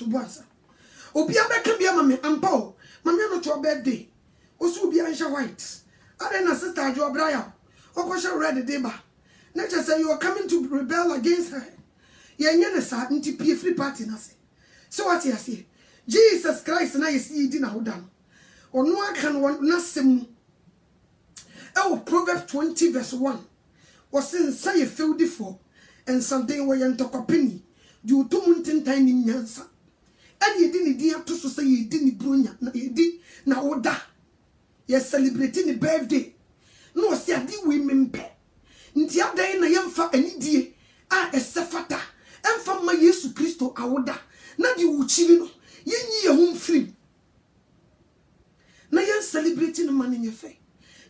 to boasa obi abeka bia mame ampa o mame no to birthday osu obi ansha white are na sister ajo braya okosha red day ba na che say you are coming to rebel against her yenye ne sa nti pie free party na se so what you say Jesus Christ na yesi di na hodan onu aka no na sem Proverbs 20 verse 1 was in say filthy for and something where you talk opinion you to muntin tiny nyansa and you didn't idea to say you didn't brunya na you did na oda you're celebrating the birthday no see adi women pe nti adan na yemfa anidie a esefata emfa ma Yesu Kristo awoda na di wuchiri no yenyi ye hom free na yen celebrating no man nyefe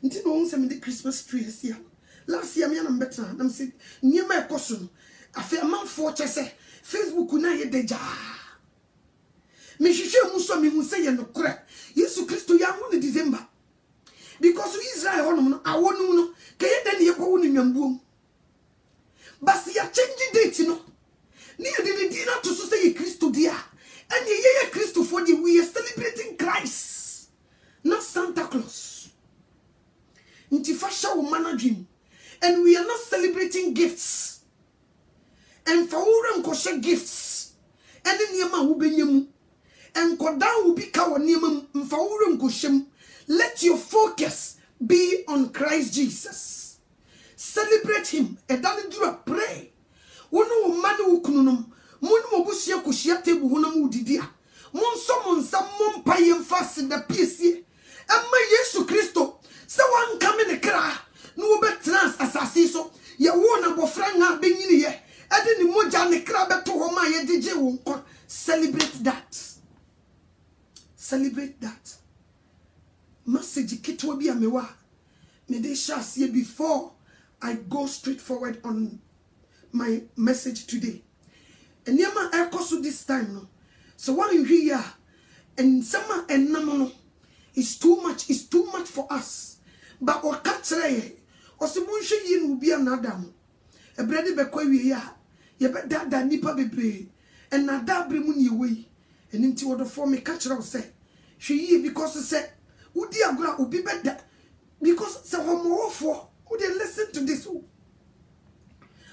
nti no won the Christmas tree here last year me na mbeta na say nyema ekoso no afi amanfo chese Facebook na ye deja me hwehwe mu so me hu say ye no kora Yesu Kristo ya ho ne December because Israel honum no awonu no keye den ye ko wonu nwambuom basi ya change date no ni ye de dina to so say Kristo dia and ye Kristo for the we are celebrating Christ not Santa Claus nti fasha wo managing and we are not celebrating gifts and for who share gifts and niema wo benyam and koda wo bi ka wo niema mfa wo shem. Let your focus be on Christ Jesus. Celebrate him. Edani do a pray. Wono mani wukununum. Munu mobusia kushia tebu huna mudidia. Monso monsa mompa yemfasi da piesi. Amma Yesu Kristo. Se wan kame ne kra. No be trans asasi so. Ye wona bofranga benyini ye. Ede ni moja ne kra beto homa ye DJ wonko. Celebrate that. Celebrate that. Message kitwa bi amewa me dey share see before I go straight forward on my message today. Eniema ekoso this time no. So what you hear and sama enam no is too much for us. But o katre o se munhwe yi no bi anada mo. Ebrede bekwa wi ya ye be dada nipa bebre and nada bre mu ne we enti wo do for me katre o se hwe yi because say Udi agura obi beda because se homofo who they listen to this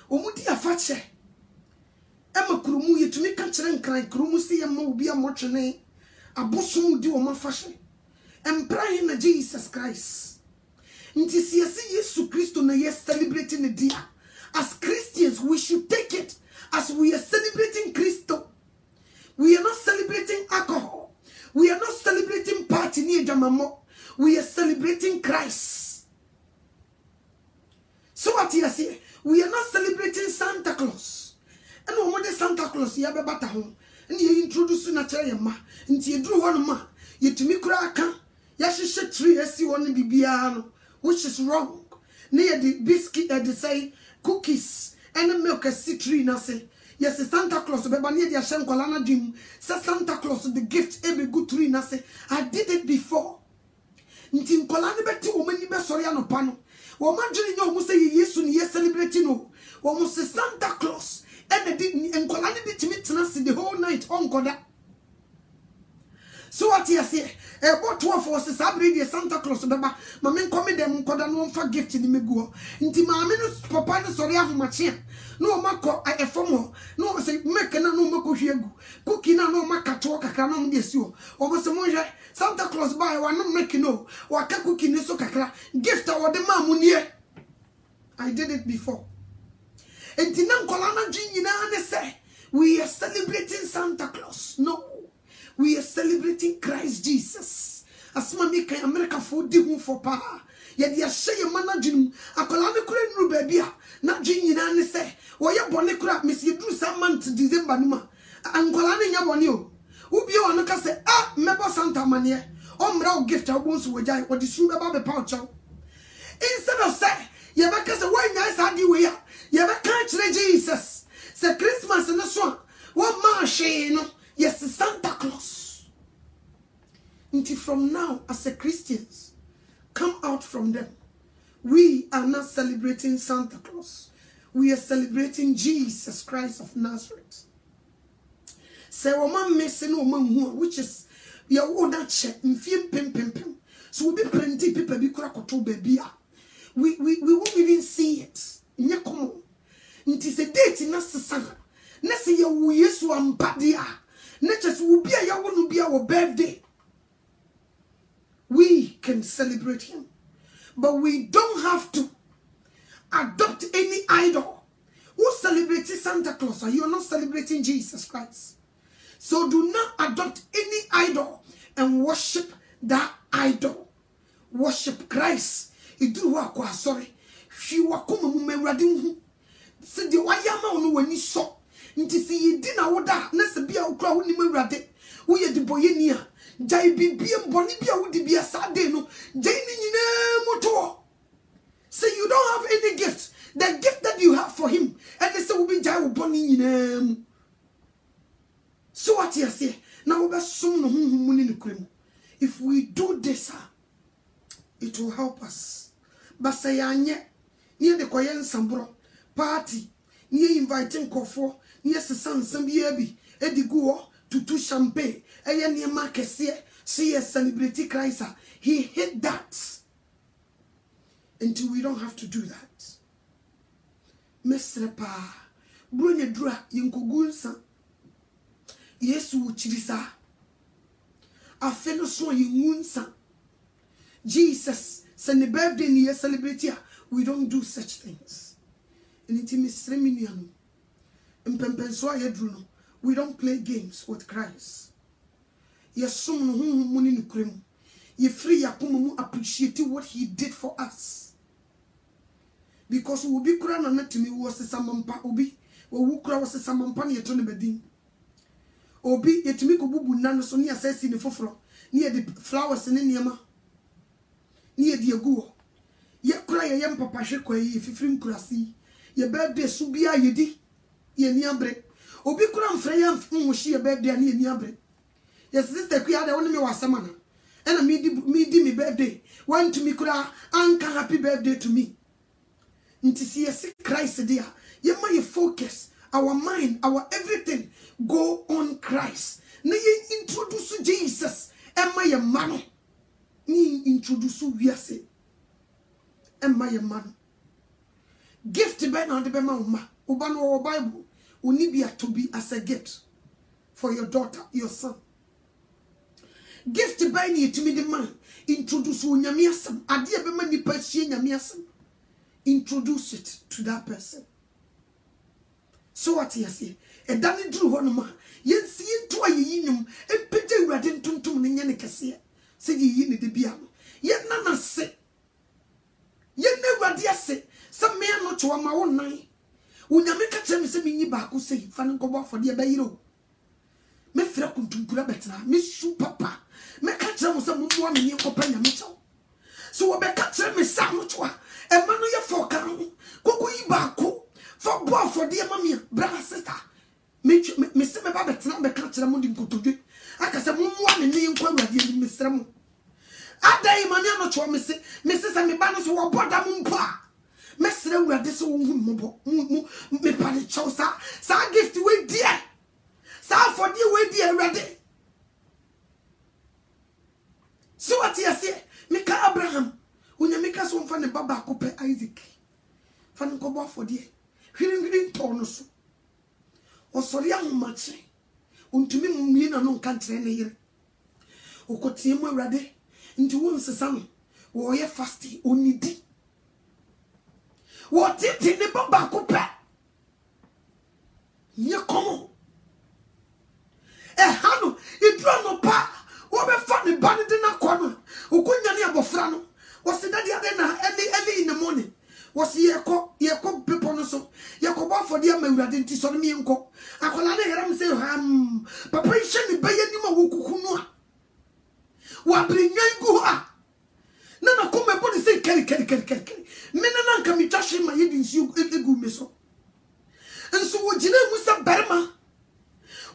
omudi afache ema kurumu yetumi ka kire nkran kurumu si yema obi amotwene abosom di o mafashe emprai na Jesus Christ nti siasi Yesu Kristo na yes celebrating the dia as Christians we should take it as we are celebrating Kristo. We are not celebrating alcohol. We are not celebrating party near Jamamo. We are celebrating Christ. So what you say? We are not celebrating Santa Claus. And no more Santa Claus, you have a better home. And you introduce natural ma. And you drew one ma. You to me crack. Yashi tree as you want to be biano, which is wrong. Near the biscuit they say cookies and the milk as tree na say. Yes, Santa Claus, but near the Shankolana Jim, say Santa Claus, the gift every good tree na say. I did it before. Ntim kolani beti omani be sorry ano pano. Wo manjiri nyo mo say Yesu ni celebrating no. Wo mo say Santa Claus and the kolani bi timi tena the whole night on koda. So what you say? About 12 for Sabri Santa Claus beba. Mama come dem koda no fa gift ni meguo. Nti maame no papa no sorry afu machia. No mako a efomo. No say make na no mako hwegu. Cookie na no makato kakra no de si o. O say monje Santa Claus buy wa no make no. Wa ka cookie ni so kakra. Gift a wode ma munie. I did it before. Nti na nkola na dwi nyina ne say we are celebrating Santa Claus. No. We are celebrating Christ Jesus. Asma mi kan America for di hu for pa. Ye dia hye managing akola ne kura nuru baby a na dwen nyina ne say wo ye bone kura mesi duru some month December nima. Ankola ne nya bone o. Ubi o no ka say ah mebo Santa mane. Omra o gift a won so wajai o di su beba be pa chow. Instead of say ye be ka say why nya sa di we ya. Ye be kan kire Jesus. Say Christmas no so wo ma hwe no. Yes, Santa Claus. Until from now, as a Christians, come out from them. We are not celebrating Santa Claus. We are celebrating Jesus Christ of Nazareth. Say woman missing woman who which is your own that check in pim. So we be plenty people be crack baby. We won't even see it. Nya come. It is a date in us son. Nessa ya wu yesu ampadia. Natures will be a ya won't be our birthday. We can celebrate him. But we don't have to adopt any idol. Who celebrates Santa Claus? You are not celebrating Jesus Christ. So do not adopt any idol and worship that idol. Worship Christ. Idu wa kwa sorry. She wa kuma mumewradin. Se de wayama onu wani so. Nti si yidi na woda na se bia okra woni mewrade. Wo ye de boye ni a. Jai bibie mboni bia wodi bia sade no. Jai ni nyina moto. Say you don't have any gift. The gift that you have for him. And they say will be jai uboni nyina. So what you say? Now we sum no muni ni kremu. If we do this, it will help us. But say anye near the koyen sambro party near inviting kofo near sesan sambiabi ediguo to champagne eye near markesie see a celebrity Christ. He hate that until we don't have to do that. Mesre pa bronya dura yinkogulsa Yesu chirisa afeno so yingunsa Jesus send the birthday near celebrity. We don't do such things. And it is reminiano. We don't play games with Christ. Yes, someone money no cream. You free yakumu appreciate what he did for us. Because we will be crying on to me was a samampa obi, or wukra was a samampa near Tony Bedin. Obi yet me go bubu nano so near says in the fofro, near the flowers in Yama. Near the aguo. Ye cry a young papa shake if you frim crasi. Your birthday subia yedi. Ye niabre. Obi kuram freya mushi a birthday near niabre. Yes, sister Quia, the only me was samana. And a me birthday. One to me kura, anka happy birthday to me. Nti see a sick Christ dear. Ye may focus, our mind, our everything go on Christ. Na ye introduce Jesus. And my man. Ni introduce we say and my man gift by now the bema ubano Bible unibia to be as a gift for your daughter, your son. Gift by ni to me the man introduce unyamiasam adia bema ni person nyamiasam, introduce it to that person. So what you say e dani dru ho no ma yensi into ayinum e pete urade ntuntum ne nyane kese. Say ye ni de bia no ye nana se ye neurade ase some me no to ma wonnan unyame ka tell me say me nyi ba ko say fa no kobo afode e ba yiro me fra kuntunkura betra me su papa me ka tell mo say mo mo me nyi kopa nyame chaw so we be ka tell me sa no to a e ma no ye for kan koko yi ba ko for bo afode e ma me brother sister me se me ba betra be ka tell mo di nkotodwe aka se mo mo me nyi nkwa urade ni mesra mo adai mami no cho me se me ba no so wo boda mo mpa mesra urade so wo hu mo me pa de chow sa gift we die sa for die we die urade. So what you say me ka Abraham unya me ka so mfa ne baba ko pe Isaac fa ne ko bo for die hwirin to no so osori ahomache untumi mumie na no kan tre ne yire okotie mu urade nti won sesa no wo ye fasting onidi wo titi ne baba ko pe ye komo hanu idro no pa wo be fa ne ba ne de na ko no okonya ne abofra no wo se da dia de na early in the morning wo se ye ko people no so ye ko ba for dia ma urade nti so me enko akola na yeram se papa ishe ni baye ni ma wo kuku no a wa brinyan gu ha na ko me body say keri me na nka mi twashi ma yedi nsu egu me so enso wo gina mu sa berma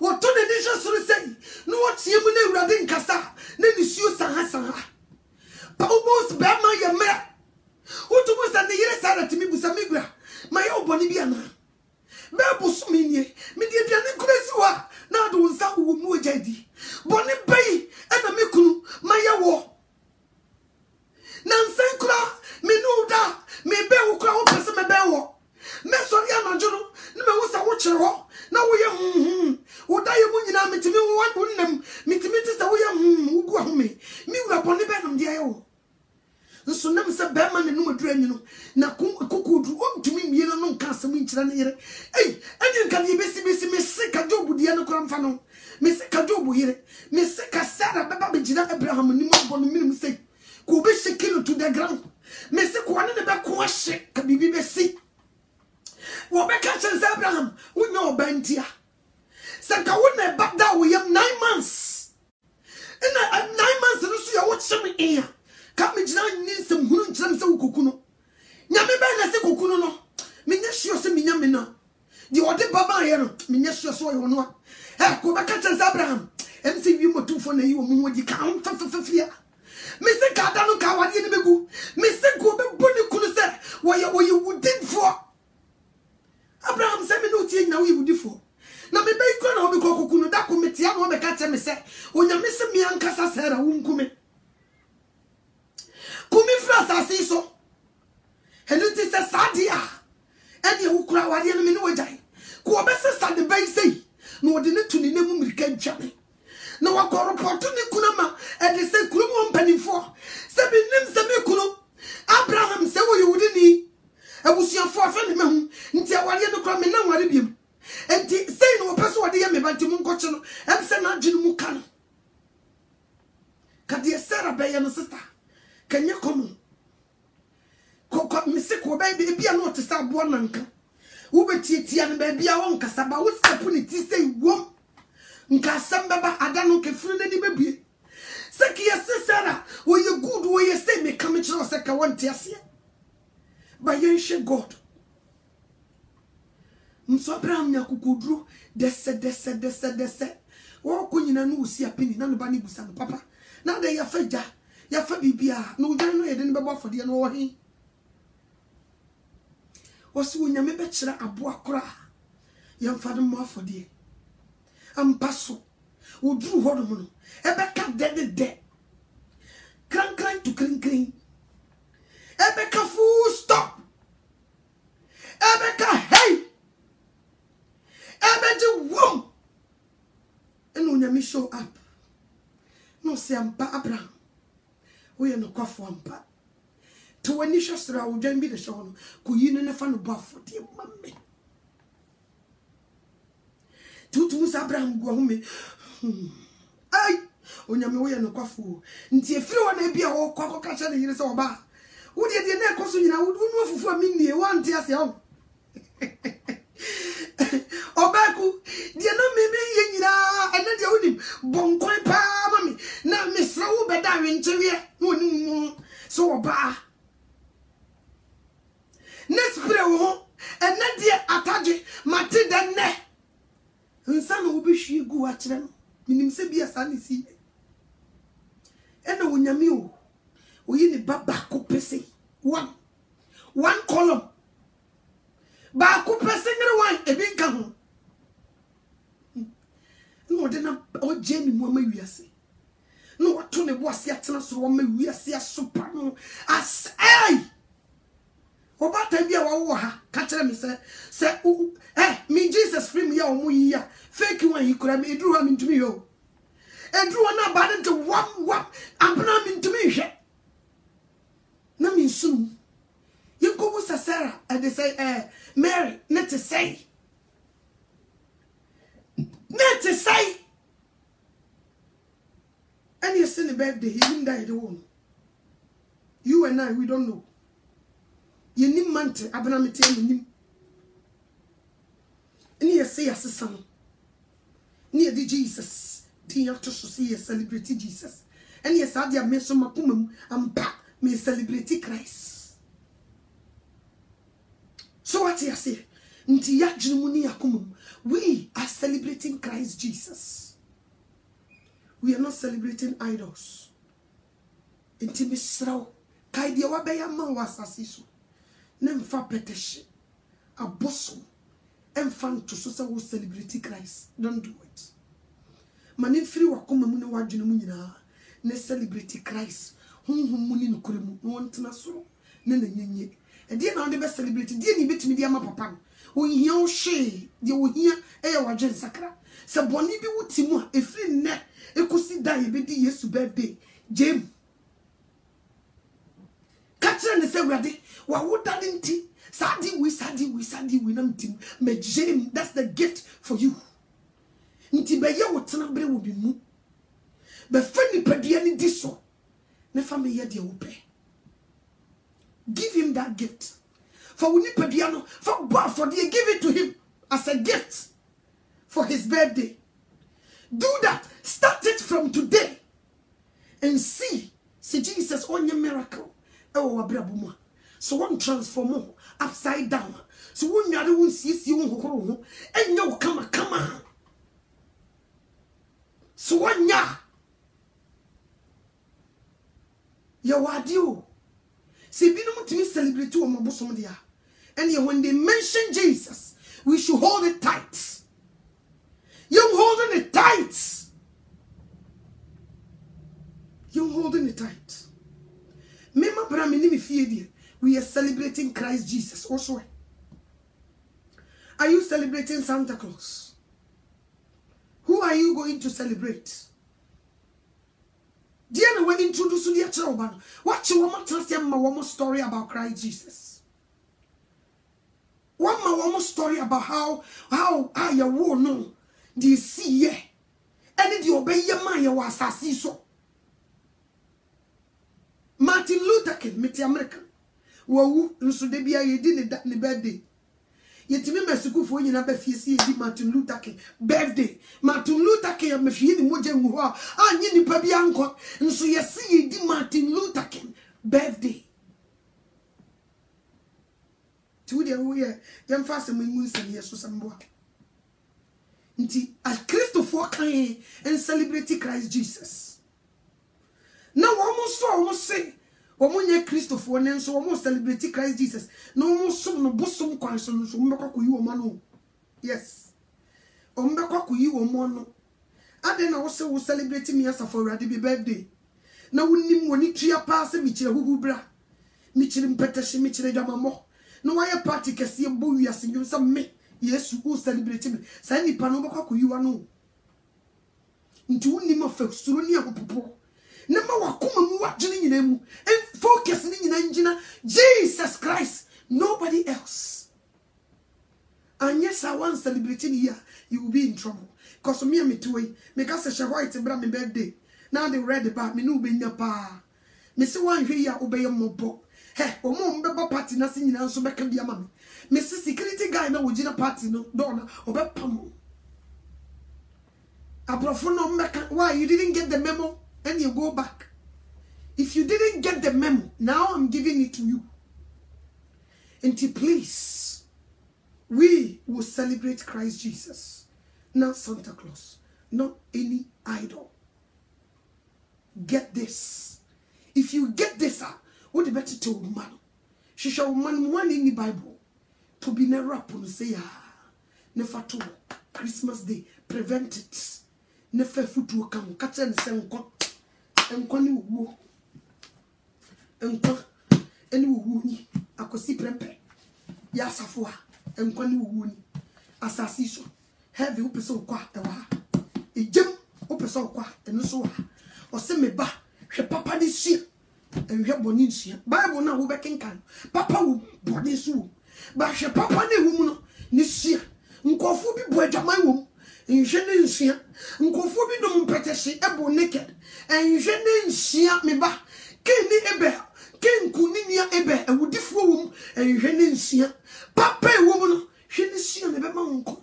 wo to de nisha so say no wo tie mu na urade nkasa na ni suo san ha pa obos berma ye me wo to mo sa ne yire sa na timi busa migura ma ye oboni bia na be bosu mi nie me de aduane kuresi wa na do nsa chero na wo ye wodaye mu nyina metimi wonnam metimi tisa wo ye ugu ahome mi wura bone be nam de aye wo nso nam se be ma ne no madura nyi no na kokodu ontumi mie no nka asem nkyira ne yere eni nka de besi me sika jobu de no kora mfa no me sika jobu yere me sika Sarah beba be gina Abraham ni mo bonu minim sei ko be shekino to the ground me se ko ne be ko hye ka bibi be si wo be ka chen Abraham wo oba ntia se ka wo na ba da wo yam 9 months in 9 months no so ya wo cheme iya ka me gina ni nsem hunu nkyerem se wo kokuno nyame be na se kokuno no me nya hye se me nya me na di ode baba ye no me nya hye so yo no ko be ka chen Abraham MC wi motufo na yi wo mu wodi ka fafafafia me se ka da no ka wade ni begu me se ko be boni kunu se wo ye wudifo Abraham se me no tie na wo ye wudifo na me be ko na wo be kokunu da ko metia no be ka che me se onyame se me ankasa Sarah wo nkume kumi fra sasi so heluti se sadia ene wo kura wade no me no wajai ko be se sade bai sei no de ne tuni ne mu mirika ntwame na wakoropoto ni kunama e de se kurumo mpanifo se binim se me kunu Abraham se wo yudi ni abusuafo afa ne mahu nti aware no kra me na ware biem enti sei no peso wode ye me banti mu nkoche no em se na aginu mu kan ka de Sarah be ye no sister kanya komo ko me se ko be bia no te sa bo nanka wo betietia no ba bia won kasaba wo step ni ti sei wom nka sambaba adano ke furu ni bebie seki yesi Sarah wo ye good wo ye say me come chiro seka wonte ase ba ye hwe God mso Abraham yakukudru dese wo ko nyina no usi apini na no ba ni busa no papa na da ya fa bibia no dan no ye de ne bebo afode no wo he wo so nyame be kira abo akora ya mfa no mo afode ampaso udru hodo mu no ebeka de kran to krin ebeka full stop ebeka hey ebeji wom eno nyame show up no se ampa Abraham we no kwafo ampa to wani shasra wo dwan bi de show no ko yini ne fa no bafo de mamme tutu musa Abraham go home ai onyame wo ye no kwafo nti efiri wona bia wo kwakọ kacha ne yire se oba wo de na ekoso nyina wo no afufu aminnie wanti ase ho obaku de no meme ye nyina ene de wonim bonkwan pa mami na mesra wo beda wenchewe woni mu so oba nespre wo ene de ataje mate de ne nsa no obi hwie gu a kire no minim se bia sa ne si ene wonyame o oyi ne baba ko pese one column ba ko pese ngere wan ebi nka ho no de na o jeni mu ama wiase no wato ne bo ase atena so ma wiase asopa no as ai obata bia wo ha ka kire me se me Jesus free me ya o mu yi ya fake one yi kura me edru ha me ntumi yo edru na ba de wam abna me ntumi hwe na me sum yiko bu Sarah and they say Mary not to say and you seen the birthday he didn't die the one you and I we don't know you need mante abna me tell me ni ye say asesam ni ye Jesus din ya to so say celebrate Jesus and yes adia me so makuma ampa me celebrate Christ so what you say nti ya jinumuni yakumum we are celebrating Christ Jesus. We are not celebrating idols. Nti misraw kai dia wa be ya ma wasasiso na mfa petition aboso emfa to so say we celebrate Christ. Don't do it. Mani free wakoma mu ne wadwene mu nyina na celebrate Christ. Honhom mu ni nkoremu no ntena so na nyenye e dia na on be celebrate dia ni betimi dia ma papa wo hia wo hwe de wo hia wadwen sakra se boni bi wutimu a efiri nne ekosi da ye bedi Yesu birthday jem katre ne se wrade wa woda nti sadi we nam tim me jem. That's the gift for you. Nti be ye wotena bre wo bi mu be fani padua ni diso ne fa me ye de wo pe. Give him that gift. For we need pediano for God for the give it to him as a gift for his birthday. Do that. Start it from today and see Jesus on your miracle. Oh, abrabuma. So one transform upside down. So when you are the see you and no come on. So one ya wadio. See, we don't celebrate to my dia. And when they mention Jesus, we should hold it tight. You're holding it tight. You're holding it tight. We are celebrating Christ Jesus. Also, are you celebrating Santa Claus? Who are you going to celebrate? Diana, we introduce you to the watch one more story about Christ Jesus. One more story about how you will know the see ye and the obey your man was so. Martin Luther King, met the American. Woo, and so they be a did that in the birthday. Yet me mesuku for you na be fie Martin Luther King birthday. Martin Luther King me fie ni moje mu ho anyi nipa bi anko nso ye see di Martin Luther King birthday. Tu de wo ye yem fa se mu nsem yeso sambo. Nti as Christopher kan and celebrate Christ Jesus. Now almost say Omunye Christopher and so almost celebrate Christ Jesus. No more some no bosom question so mbekwa ku yi omano. Yes. Ombekwa ku yi omano. Ade na wo se wo celebrate me as for Awurade bi birthday. Na wonim woni tua pa se mi kire huhu bra. Mi kire mpetehye mi kire dwamamo. No why party kese bo wiase nyum se me Yesu wo celebrate me. Sa nipa no mbekwa ku yi wa no. Nti wonim afasuro ni apopo. Nema wakuma mu wajene nyina mu and focus ni nyina njina Jesus Christ, nobody else. And yes, I want celebrating here, you will be in trouble. Cause me and me too, me ka se white bra me birthday. Now they read about me no be nya pa. Me se wan hwe ya obey mobo. He, omo mbeba party na se nyina so beka bia ma me. Me se security guy na wogina party no do na obepam. Abrofo no mbeka, why you didn't get the memo? And you go back. If you didn't get the memo, now I'm giving it to you. And please, we will celebrate Christ Jesus, not Santa Claus, not any idol. Get this. If you get this, what the better to man? She shall man one in the Bible to be never up and say, never to Christmas Day, prevent it. Never foot to come, catch and send. Enkoni wo enkwa eni wo ni akosi prempe ya safo a enkoni wo ni asasi so heavy upese okwa ewa ejem upese okwa eno so wa o se me ba hwe papa de sia enhwe boni sia Bible na wo bekenkan papa wo boni so ba hwe papa na ewu mu no ni sia nkofo bi bo adwaman wo nhwe ne nsia nkofo bi dom mpetehye ebo naked enhwe ne nsia me ba keni ebe kenku ni nia ebe ewudifo wom enhwe ne nsia papa ewu mu no hwe ne sia me be ma nko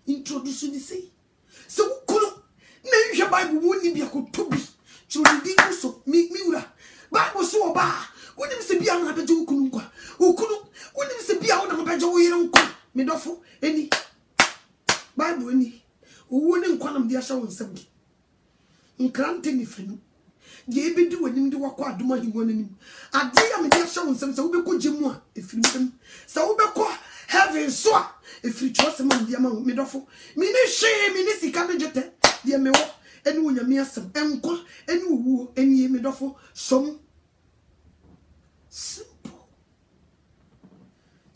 introduce ni say so kuno na nhwe Bible woni bia ko tobi churudi so mi wura Bible so oba wonim se bia na beje ukunu nkwa ukunu wonim se bia wo na beje wo yire nkwa me dofo eni Bible ni owo ne nkwa nam dia sha wonsam gi nkrante ni fenu ye ebedi wanim de wakọ adoma hingo nanim ade ya me dia sha wonsam se wo be ko gemu a efirim se wo be ko heaven so a efiri chose man dia ma me dofo me ne hwe me ne sika ne jete dia me wo eni wonyame asem enkwa eni owo eni me dofo som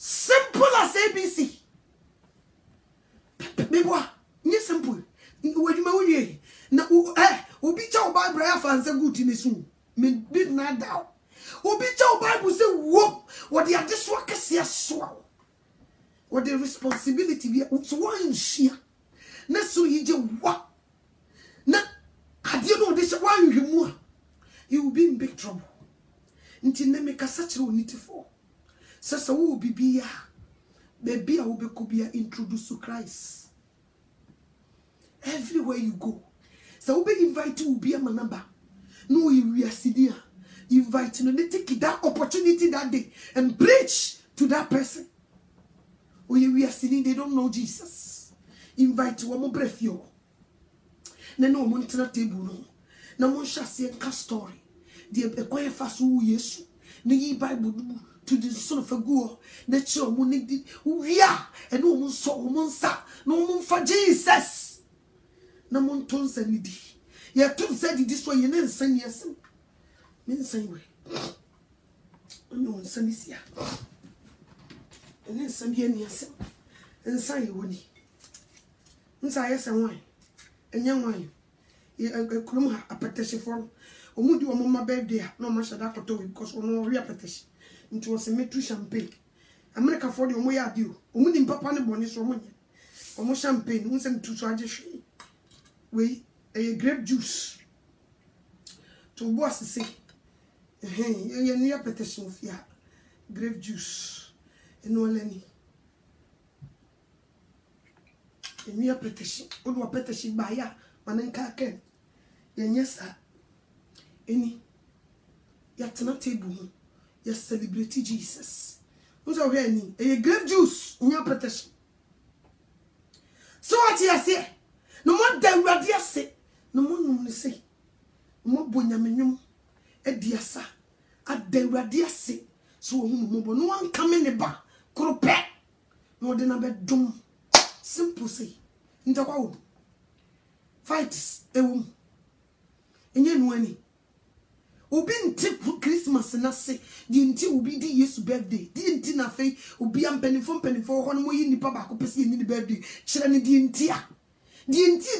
Simple as ABC. Beboa, nye simple. Wajuma wunye. Na ubicha Bible ya fanse good in soon. Me did not doubt. Ubicha Bible say whoop what the additional kesi swallow. What the responsibility be so one share. Na so yije wa. Na you know this one you will be in big trouble. Until they make a such a unity for. Sasa will be baby I will be could introduced to Christ. Everywhere you go. So will be invited will be a manaba. No, you are sitting. Invite you, they take that opportunity that day and preach to that person. Or you are sitting, they don't know Jesus. Invite one more breath you. No one to the table no. Na mon shasi enka story. The ekwan fa so Yesu. Na yi Bible to the son of a go. Na che omo ne di wia e no omo so omo nsa. Na omo fa Jesus. Na mon ton sa ni di. Ya ton sa di so ye na nsa ni asem. Me nsa we. No nsa ni sia. Ene nsa bi ani asem. Nsa ye woni. Nsa ye san wan. Enya wan. Kulum ha apeteshe form. Omudi wa mama birthday no ma shada koto because ono ri apeteshe. Nti wo se metu champagne. America for the omo ya dio. Omudi papa ne boni so omo nye. Omo champagne unse ntu so age hwe. We grape juice. To boss say. Ye ni apeteshe ofia. Grape juice. Eno leni. Eni apeteshe. Odo apeteshe ba ya. Manenka ken yenyesa eni ya tena table ya celebrate Jesus unso hwe ni grape juice nya protection so what you say no more da wurade ase no more no ne say mo bonyamenyum ediasa ada wurade ase so wo hu mo bo no wan come ne ba krope no de na be dum simple say ndakwa wo fights ewum enye nuani obi nti Christmas na se di nti obi di Yesu birthday di nti na fe obi ampenifo ho no yi nipa ba ko pese ni birthday kire ne di nti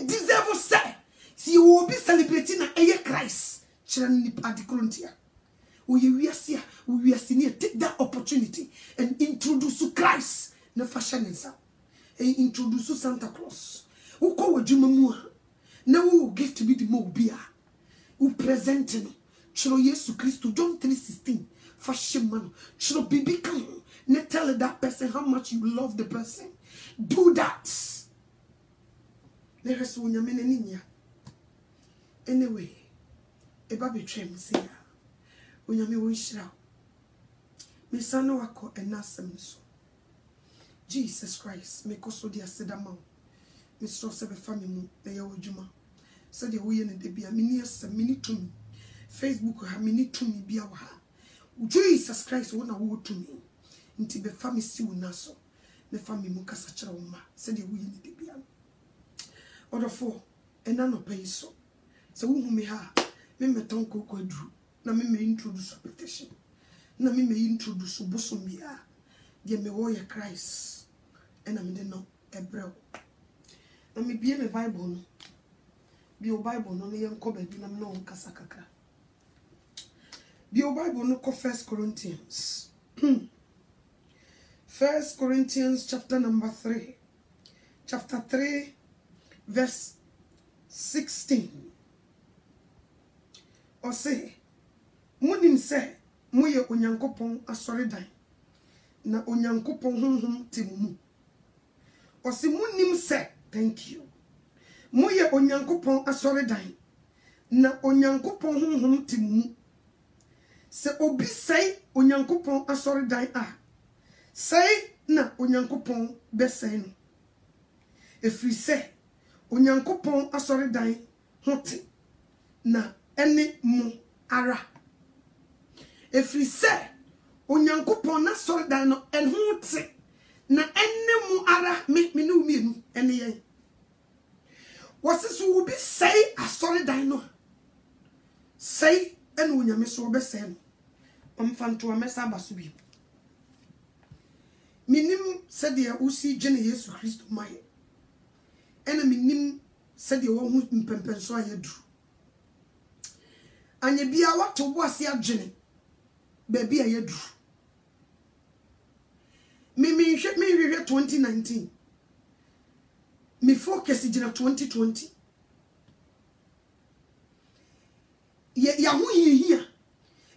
deserve say si obi celebrate na eye Christ kire ne nipa di krontia o ye wiase ni take that opportunity and introduce Christ na fashion nsa and introduce Santa Claus uko wajuma mu now we will give to be the more beer. We present no. Chiro Yesu Christo John 3:16. Fashion man. Chiro baby come. Ne tell that person how much you love the person. Do that. Let us ninya. Anyway, eba betray me say. Unyame won shira. Me sano wako enasem so. Jesus Christ, me koso dia sedama. Mr. Sebe family na ya wajuma so de wo ye ne de bia mini asem mini tumi Facebook ha mini tumi bia wa ha Jesus Christ wo na wo tumi nti be family si wo na so me family mu kasa kira wo ma so de wo ye ne de bia odofo ena no pay so wo hu me ha me meton koko aduru na me introduce petition na me introduce bosom bia de me wo ye Christ ena me de no ebrel. Let me be in the Bible. No. Be your Bible no yen ko baby na no kasa kakra. Be your Bible no ko 1 Corinthians. 1 Corinthians chapter number 3. Chapter 3 verse 16. Or say munim se moye onyankopon asoridan na onyankopon honhom timumu. Or say munim se thank you. Moye onyankopon asoridan na onyankopon honhom timumu. Se obi say onyankopon asoridan a say na onyankopon besay no. Efri say onyankopon asoridan hote na ene mu ara. Efri say onyankopon asoridan no enhote na ene mu ara me no mienu ene yen. Wasisu will be say asoridan no. Say ene onyame so besay no. Amfanto amesa basubi. Minim said the usi Jenny Yesu Christo Maye. Enemy nim said the one who's in Pempenso Yedru. And ye be a what to was ya Jenny. Baby a yedru. Me 2019. Me focus in 2020. Ya hu here.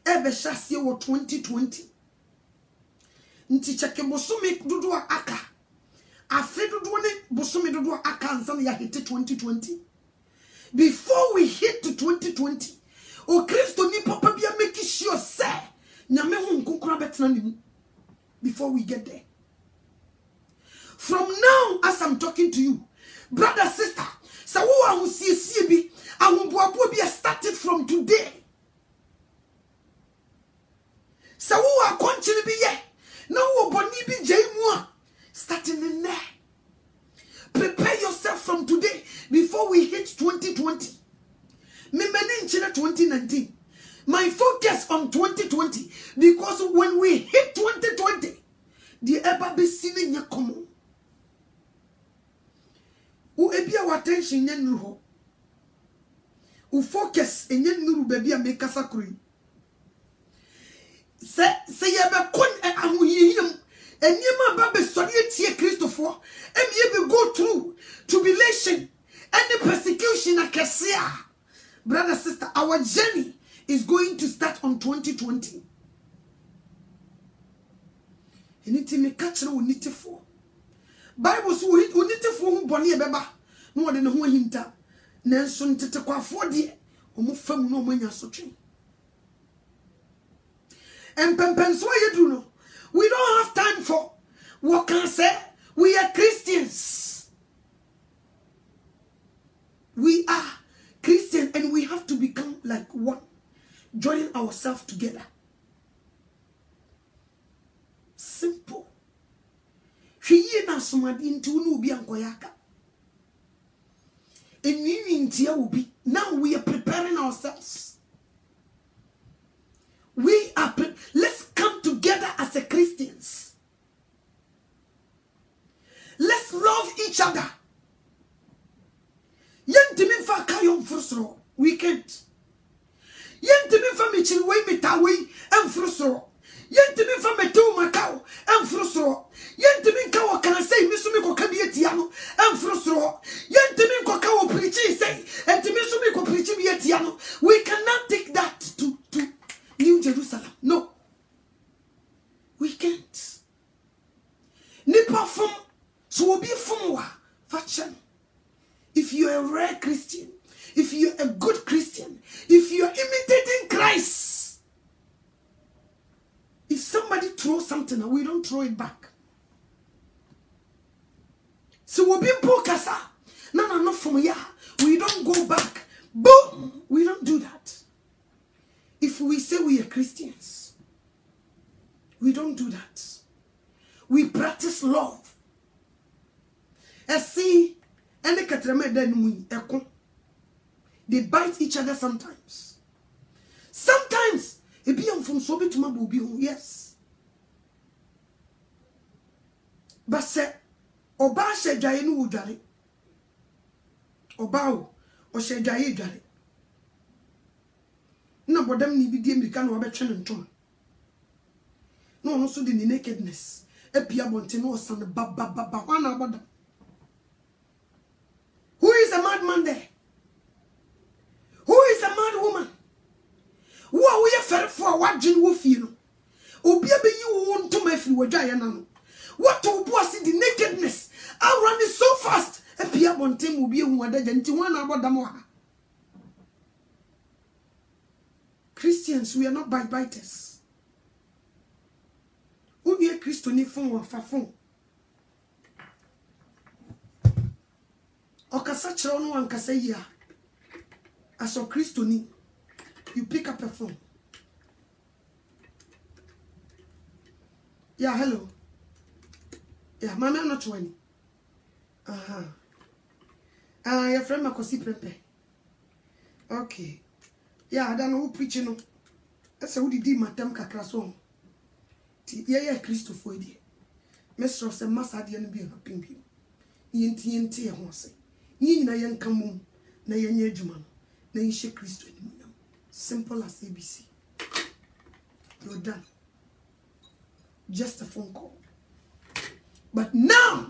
Ebe shasi wo 2020. Nti cheke bosumi dudu aka. Afi dudu ne bosumi dudu aka ansana ya hit 2020. Before we hit to 2020, o Kristo ni papa bia make sure say nyame hu nkukura betena ne mu before we get there. From now as I'm talking to you, brother, sister, so who are see bi ahunboabo bi started from today. So who are continue be ye now wo boni bi jemu starting in there. Prepare yourself from today before we hit 2020. Me meaning 2019. My focus on 2020 because when we hit 2020, the ever be seen in common. U ebia wa attention nya nuru ho. U focus enye nuru baby a make asakuri. Se ye be kon ahuhihim enyema ba be sori etie Christopher em ye be go through tribulation and the persecution akesia. Brother, sister, our journey is going to start on 2020. Anything me catch no need for. Bible so we need for who boni ebeba. No de ne ho hinta. Nanso ntete kwafo de omo fam no manya sotwe. Empempenso yedu no. We don't have time for what can I say? We are Christians. We are Christian and we have to become like one. Joining ourselves together. Simple. Now we are preparing ourselves. Let's come together as a Christians. Let's love each other. We can't. Yentimi fa me chilwe mitawi em frusro. Yentimi fa me tu makao em frusro. Yentimi ka wo kan say misumi ko ka bi etia no em frusro. Yentimi ko ka wo preach say entimi sumi ko preach bi etia no. We cannot take that to New Jerusalem. No. We can't. Nipa fum so obi fum wa faction. If you are a rare Christian, if you're a good Christian, if you're imitating Christ, if somebody throws something and we don't throw it back. So we'll be pokasa. No, not from here. We don't go back. Boom! We don't do that. If we say we are Christians, we don't do that. We practice love. And see, and they bite each other sometimes. Sometimes, yes. But say, Oba she jaye nu ujare. Oba o she jaye ujare. Na bodam ni bi die mbika na obetwe ntom. No no so the nakedness. Epia bonte no san ba wana abada. Who is a madman there? Who is a mad woman? Who are we fair for what Jin will feel? Obia be you won't to my free wajaya. What to boss in the nakedness? I'll run it so fast. A Pia Bontim will be who are dead until one about the more. Christians, we are not biters. Who be a Christian phone or fafon? Okasa chrono and Kasaya. As a Christian, you pick up a phone. Yeah, hello. Yeah, mama, I'm not 20. Your friend Makosi Pepe. Okay. Yeah, I don't know who preaching. No. That's how did madam kakra song. Yeah, Christopher. Mr. Se masa de no bi happy. Yenti e ho se. Yi na yen kamum na yenye adwuma no. Na yihye Kristo animunyam. Simple as ABC. You're done. Just a phone call. But now,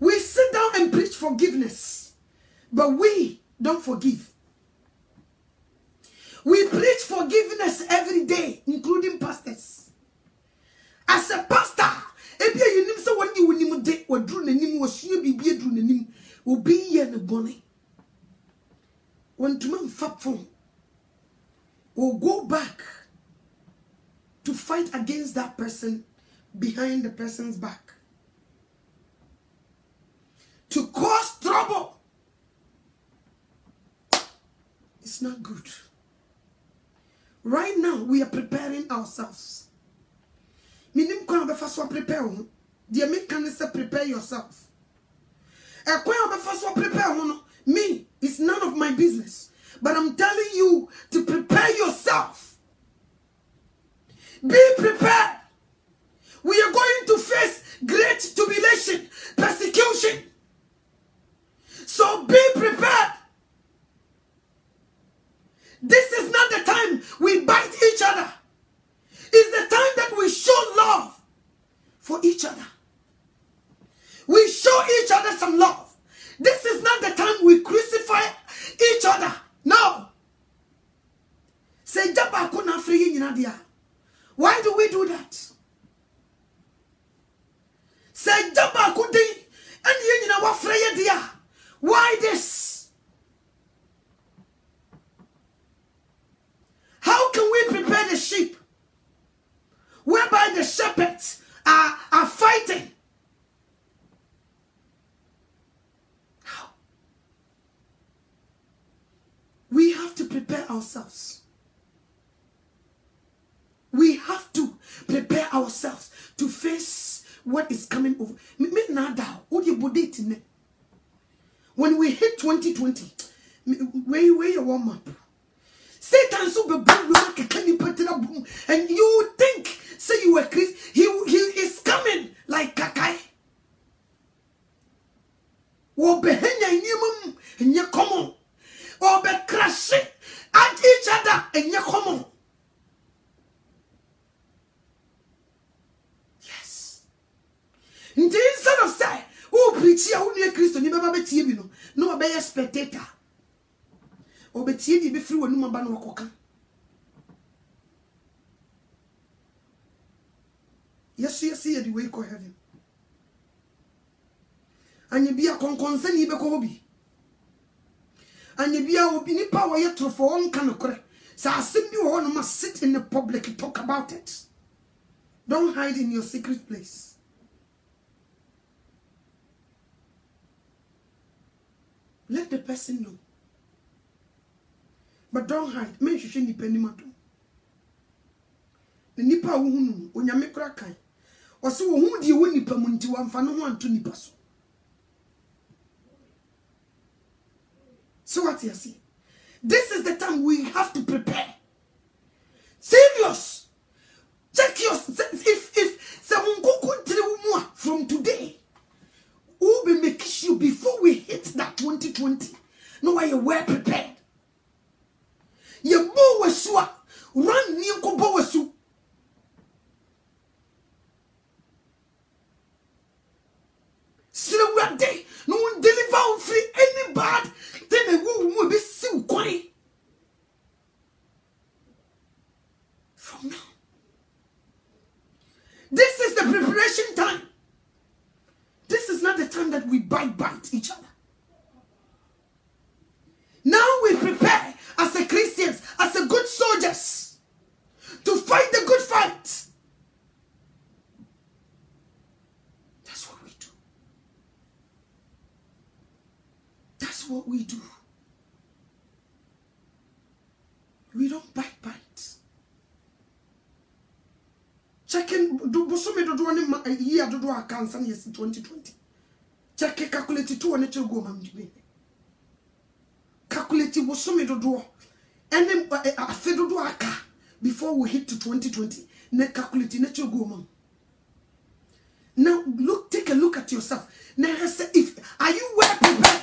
we sit down and preach forgiveness, but we don't forgive. We preach forgiveness every day, including pastors. As a pastor, if you need someone you will need to or drew the name was you be drew the name will be here the bonnet. When to man fap phone will go back to fight against that person behind the person's back, to cause trouble. It's not good. Right now, we are preparing ourselves. Minim kwa befa so prepare ho. The me can say prepare yourself. E kwa befa so prepare ho no, me, it's none of my business. But I'm telling you to prepare yourself. Be prepared. We are going to face great tribulation, persecution. So be prepared. This is not the time we bite each other. It's the time that we show love for each other. We show each other some love. This is not the time we crucify each other. No. Say, why do we do that? Say, why this? How can we prepare the sheep whereby the shepherds are fighting? How? We have to prepare ourselves. We have to prepare ourselves to face what is coming over. When we hit 2020, where you warm up. Satan so be boom, and you think say you were Christ, he is coming like kakai. Or be henya nyimum and ye common, or be crashing at each other and ye common. Yes. Instead of say, oh preach ya who Christ ni baba betie bi no be a spectator. Obetie di be free wonu maba no koka. Yes ye the way go heaven. Anye bia konkonse ni be ko obi. Anye bia obi ni power ye to for on kan okore. Sa asem bi wo no must sit in the public and talk about it. Don't hide in your secret place. Let the person know. But don't hide. Men should ni penny mato. The nipa uhunu onyame kura kan. Osi wo hu die wo nipa mu nti wamfa no ho anto nipa so. So what you see? This is the time we have to prepare. Serious. Check yours. If from today, who will make sure before we hit that 2020, no why you were prepared. You bo wasua run ni ko bo wasu. Still day, no one deliver on free any bad. Then a woman will be so quiet. From now, this is the preparation time. This is not the time that we bite each other. Now we prepare as a Christians, as a good soldiers, to fight the good fight. That's what we do. That's what we do. We don't bite. Checking do bosome do one year do cancer yes 2020. Check calculate 2 and go mam. Calculate bosome do and then a fedo aka before we hit to 2020. Ne calculate nature go mam. Now take a look at yourself. Now are you well prepared?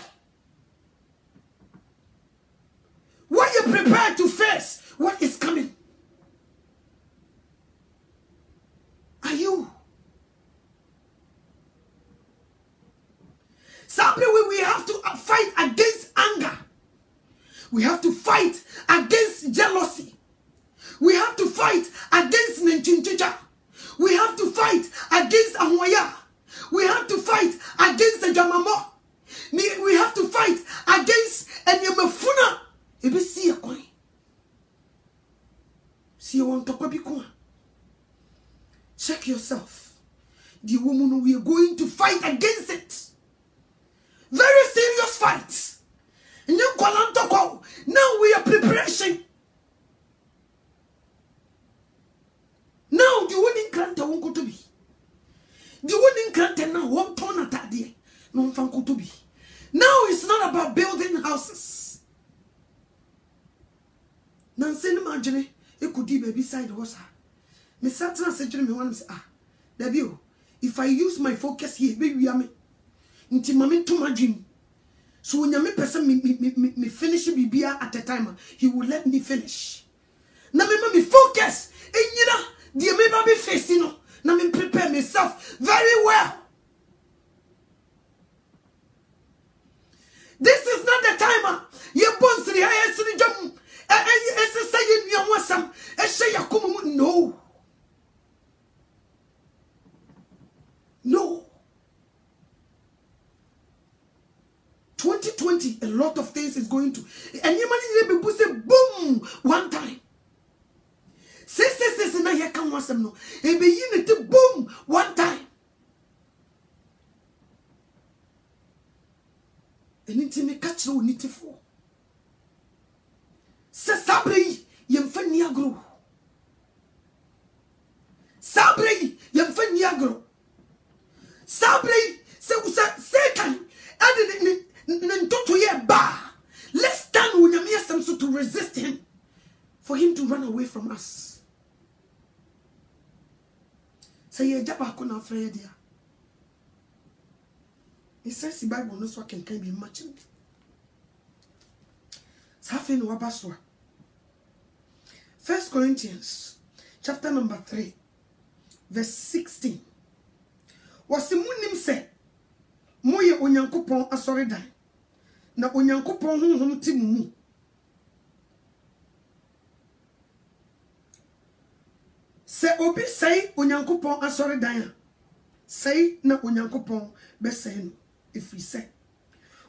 Were you prepared to face what is coming? Are you? Simply we have to fight against anger. We have to fight against jealousy. We have to fight against Nenchinchicha. We have to fight against Ahwaya. We have to fight against the Jamamo. We have to fight against Enyamafuna. Ebe see a coin. See you want to copy. Check yourself. The woman, we are going to fight against it. Very serious fight. Now we are preparation. Now the one in Kranta won't go to be. The one in Kranta now won't turn at that day. No one to be. Now it's not about building houses. Nancy imagine it could be beside was her. Miss Saturn said to me once, Debut, if I use my focus here, baby, I mean, into my to my dream. So when you person me finish Bibia at a time, he will let me finish. Now me focus. And you know, the me be facing no. Now me prepare myself very well. This is not the time. You bones the highest to the jump. No. No. 2020, a lot of things is going to. And you might be say boom one time. Say, now here come once no. And be in it boom one time. And it's me catch no need for. Se sabre yemfa niagro. Sabre yemfa niagro. Sabre se kan ade ntoto ye ba. Let's stand with Yamiya to resist him, for him to run away from us. Say ye jaba ko na frɛ dia. It says the Bible knows what can be imagined. Safi no wabaswa. 1 Corinthians chapter number 3 verse 16. Wasi munim se moye onyankopon asoridan na onyankopon honhom ti mu. Se obi say onyankopon asoridan say na onyankopon be say no if we say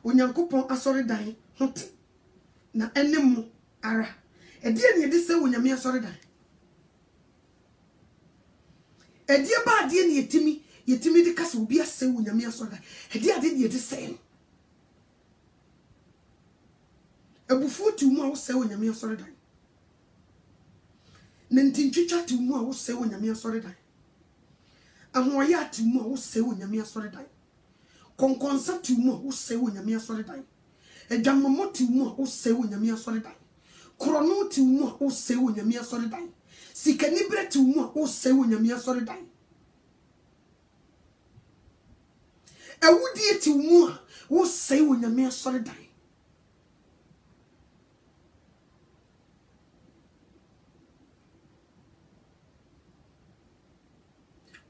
onyankopon asoridan hote na enemu ara edie ne de say onyame asoridan edie ba de ne yetimi de kasa obi asay onyame asoridan edie ade ne de say ebufu tu mu a wo say onyame asoridan nentintwitwa tu mu a wo say onyame asoridan ahoya tu mu a wo say onyame asoridan konkonsa tu mu a wo say onyame asoridan edwammo tu mu a wo say onyame asoridan krono tu mu a wo say onyame asoridan sikanibre tu mu a wo say onyame asoridan ewudie tu mu a wo say onyame asoridan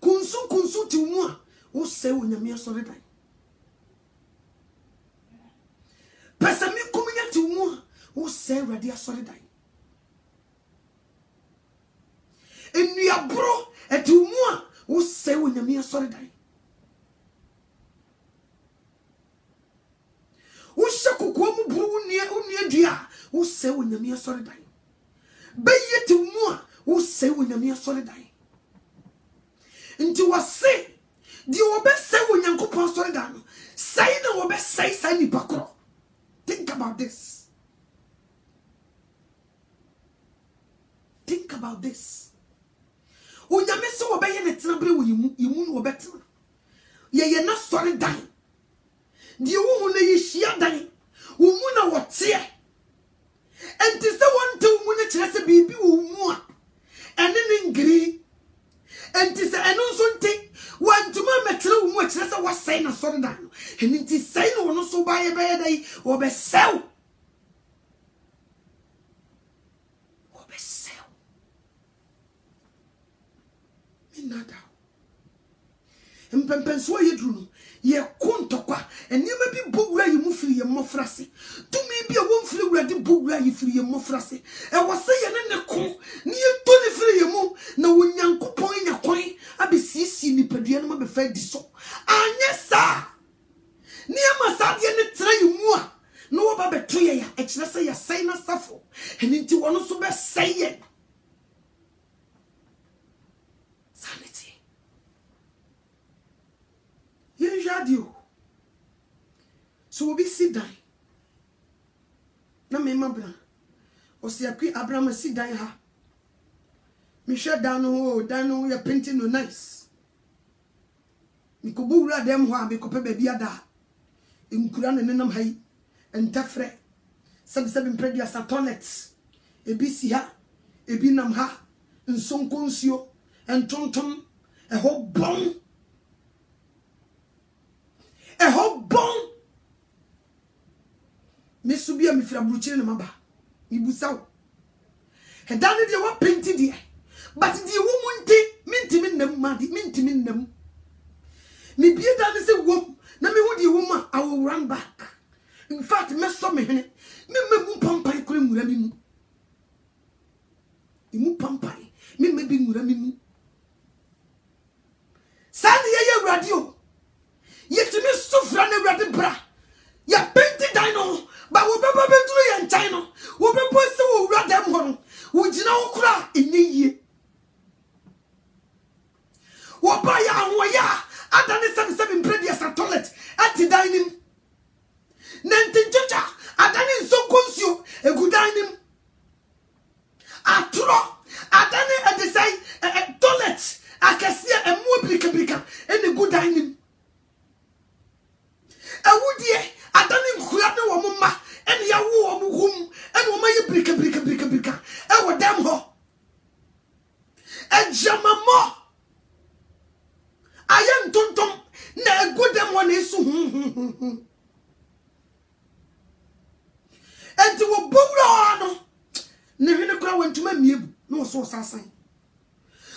kunsu tu mu a wo say onyame asoridan pesami komunya tu mu a wo say radi asoridan enuabro etu mu a wo say onyame asoridan wo shakoko mu buru unia dua wo say onyame asoridan beye tu mu a wo say onyame asoridan nti wase di obe say onyankopon asoridan say na obe say ni pakro. Think about this. Think about this. Onyame se obeye ne tenabre wo yimu no obetena. Ye na sori dan. Di wo na ye hia dan. Wo mu na wote e. Enti se wonte wo mu na kire se bibi wo mu a. Ene ne ngiri. Enti se eno so nti wantuma was saying a sort of down. And it is saying no so by a bed or be sell. Or be sell. Me nada. Mpempenso ye dru ye kontokwa enema bi bowura ye mufiri ye mofrase tumi bi a wonfiri wura de bowura ye firi ye mofrase e wo se ye ne ko ne ye to ne firi ye mu na wonyankopon nya kwan abesisi ni padua no ma be fa di so anye sa ne amasa de ne tra ye mu a no wo ba beto ye ya e kire se ye sai na safo eni nti wono so be sai ye radio. So we be sit down. Na me mabra. O si akwi Abraham sit down ha. Me share down ho ya painting no nice. Mi ko buura dem ho a me ko pe ba bia da. Nkura ne nenam hai. Entafre. Sabi mpredia sa toilet. Ebi si ha. Ebi nam ha. Nsonkonsuo. Entontom. E ho bon. A whole bone. Miss Subia, me fra bruchine maba. Mi busao. He done it, you were painted here. But the woman minty min them, maddy, minty min them. Me be done as a woman. Na me would you woman, I will run back. In fact, Miss Sommer, me pampai cream murabimu. You pampai, me maybe murabimu. Sandy, radio. Yet to me suffer ne ready bra. Ya painted dino, but we be to and China. We be post to rat them one. Would you know cry in the year? What by ya? I done seven previous at toilet at the dining. Nantin Jaja, I done in so consume a good dining. I throw, I done it at the side toilet. I can see a more brica and a good dining. A woodie, I done in Kurano Mumma, and Yawu Mum, and Woma brica, and what damn ho. And Jamamo. I am Tontom, na good damn one is and to a bowler. Never crowd went to my mib, no so assassin.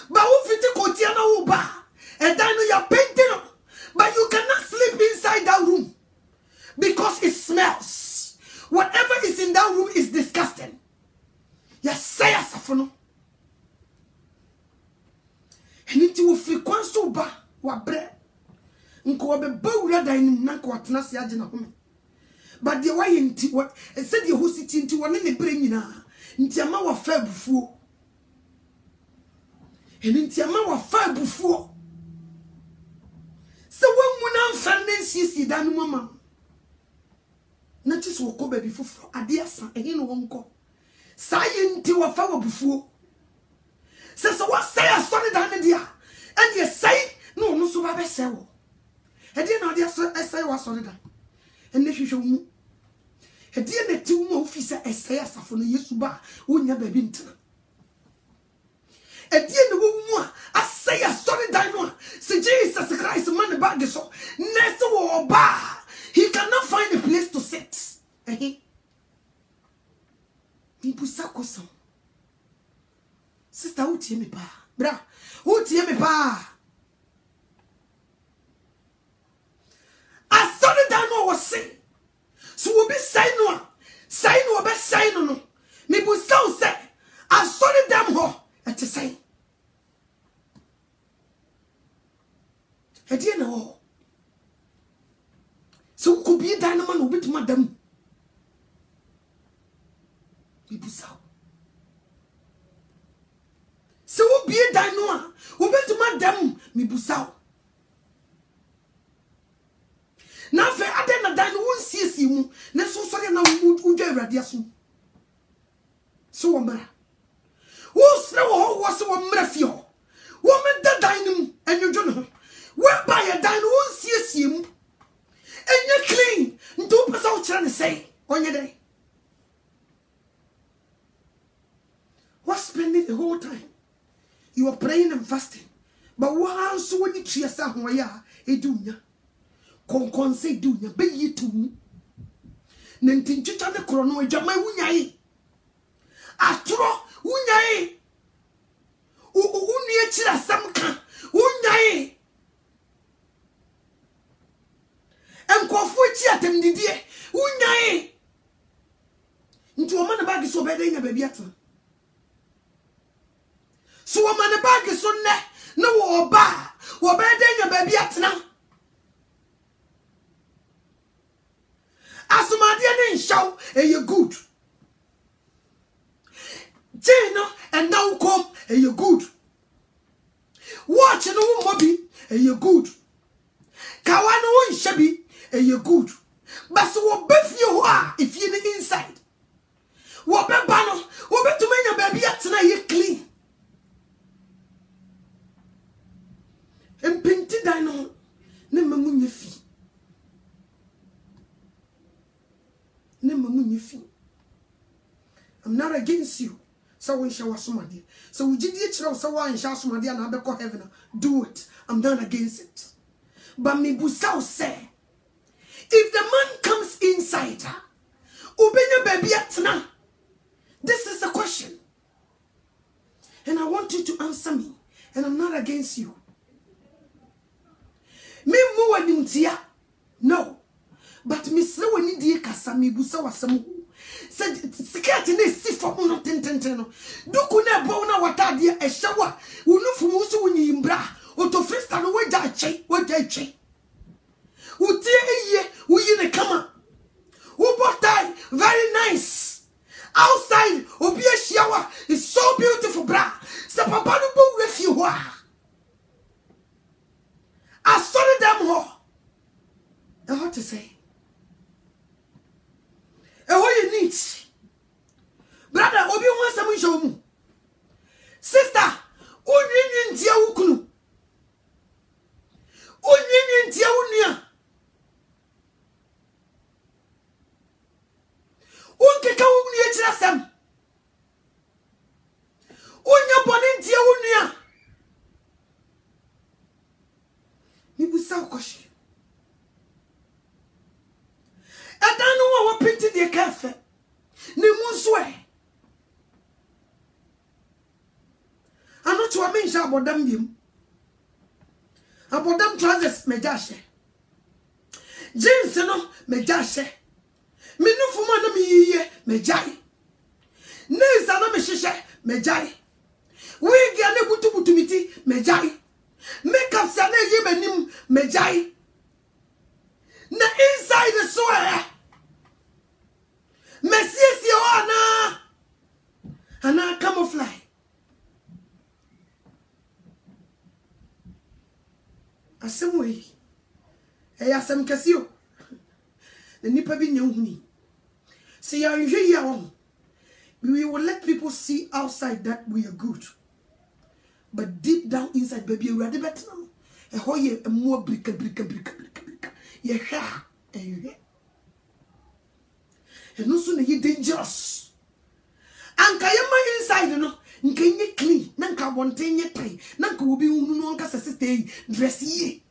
But who fit the Cotiana Uba, and I know you're painting, but you cannot sleep inside that room. Because it smells. Whatever is in that room is disgusting. Yes, say as a funnel. And it will frequent so bad. What bread? Uncle be bowler dining Nanko at Nasia home. But the way into what said the who sit into one in the brain now. Intiama wa fair before. And Intiama wa fair before. So when we now find see that woman. Not just walk over before a dear son, and you won't go. Saying to a fellow before. Says, what say I started down the dear? And you say, no, so I say, and then I say, was sorry. And if you show me a dear, the two more officer essay as from the Yesuba, who never been to. A dear, the woman, I say, I started down. Say, Jesus Christ, man about the so. Next or bar. He cannot find a place to sit. Sister, who tear me pa? Bra, who tear me pa? I saw the dino was saying. So we'll be saying no. Saying no, be saying no. Me bu so say. I saw the damn ho at the saying. At no. So could be a dynamo with madam. So be a dynamo who bet to madam Mibusao. Now, for I didn't dine won't see you. Let's so sorry now would you radiation. So, Mara. Who's no was so mefio? Woman the dining and you don't know. Whereby a dine won't see him. And you're clean. Don't pass out trying to say on your day. What's spending the whole time? You are praying and fasting. But once when you see yourself, why are you doing? konkonse du nya be yitu na ntinchicha ne kro no adwama wunyai atro wunyai unue chira samka wunyai enkofu chi atemdidie wunyai nti o man bag so be de nya baby atna so o man bag so ne na wo ba wo be de nya baby atna asumade ne nshaw eye good Jeno and now come you good watch no mobi you good kawano won shabi you good but so wo befi ho a if you the inside wo be ba no wo betumanya baby atena ye clean empinti dan no ne mamunye fi ne mamunye fi I'm not against you. So when shower somebody. So we did it so one shower somebody and I call heaven. Do it. I'm not against it. But me busao say if the man comes inside her, ubenya baby atna. This is the question. And I want you to answer me. And I'm not against you. Me muwa nimtia. No. But me se we ni die kasa me busa wasam. Said skirt ne si for no tententen no. Duku na bo na watade e hyewa. Unufu mu so wunyi mbra. Oto frista no waja ache. Utie eye uyi ne kama. Ubotai very nice. Outside obi a hyewa is so beautiful bra. Se papa no bo refi ho a. I saw them ho. And what to say? And what you need, brother, obi won some show mu. Sister, onyin ntia wukunu. Onyin ntia wunia. Onke ka wukunu e kira sam. Onya bone ntia wunia. Mi busa ukoshi. Adanu wa pinti de kafe ni muswe anoto amenja abodam biem abodam trousers mejashe jeans no mejashe minufu ma na miyiye mejai neza na mehihye mejai wig ya ne butu miti mejai makeup sa na yebanim mejai na inside the soil Messi ana camouflage asem we asem kasio na nipa bi nya huni see ya nhwe ya won we will let people see outside that we are good but deep down inside baby we are the better now e hoye mo brika ye ha and no soon he dangerous. Anka yema inside no, nka nye clean, nanka wonte nye tai, nanka obi unu no nka sese dress ye.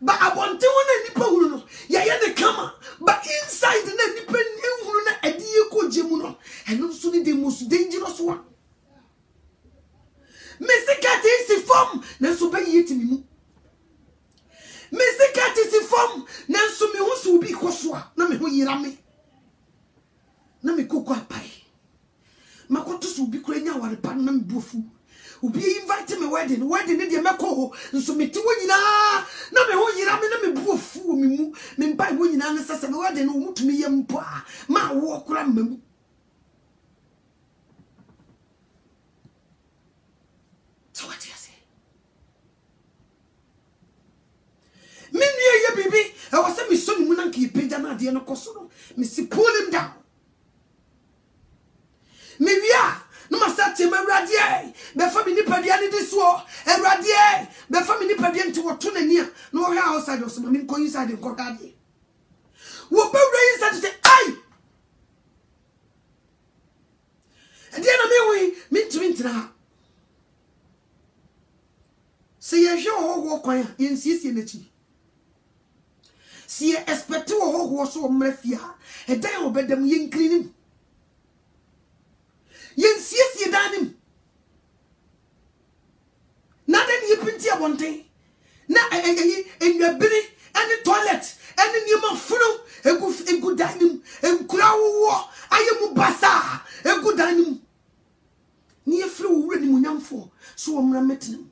But abonte wona nipa hunu no, ya de kama, but inside na nipa hunu na adiye ko jemu no, and no soon the most dangerous one. Mesikati si form, na so be yeti mi mu. Mesikati si form nanso me ho so bi kosoa na me ho yira me na me koko apai makoto so bi kura nya ware pa na me bofu obi invite me wedding ne de meko ho nso me ti wo nyina na me ho yira me na me bofu me mu me mpai wo nyina na sese me wedding no mutumi yem po a ma wo kura mamu so what you say baby, I was saying, my son, Munanki, Pejana, the Anacoso, Missy, pull him down. Maybe, no, my Sati, my radier, the family Padiani this war, and radier, the family Padian to what near, no outside of some go inside and go daddy. What be raised and say, aye. And then I mean, we mean to Se ye hwe ho kwan a ye nsiesie n'achi. Se ye expect ho so mmra fia e dan obedam ye nkrinim. Ye nsiesie danim. Na den ye pinti abonten. Na enwabiri ene toilet ene niema funu egu danim enkura wo ayemu basa egu danim. Ni efri wo wure ni munyamfo so wo mmra metenem.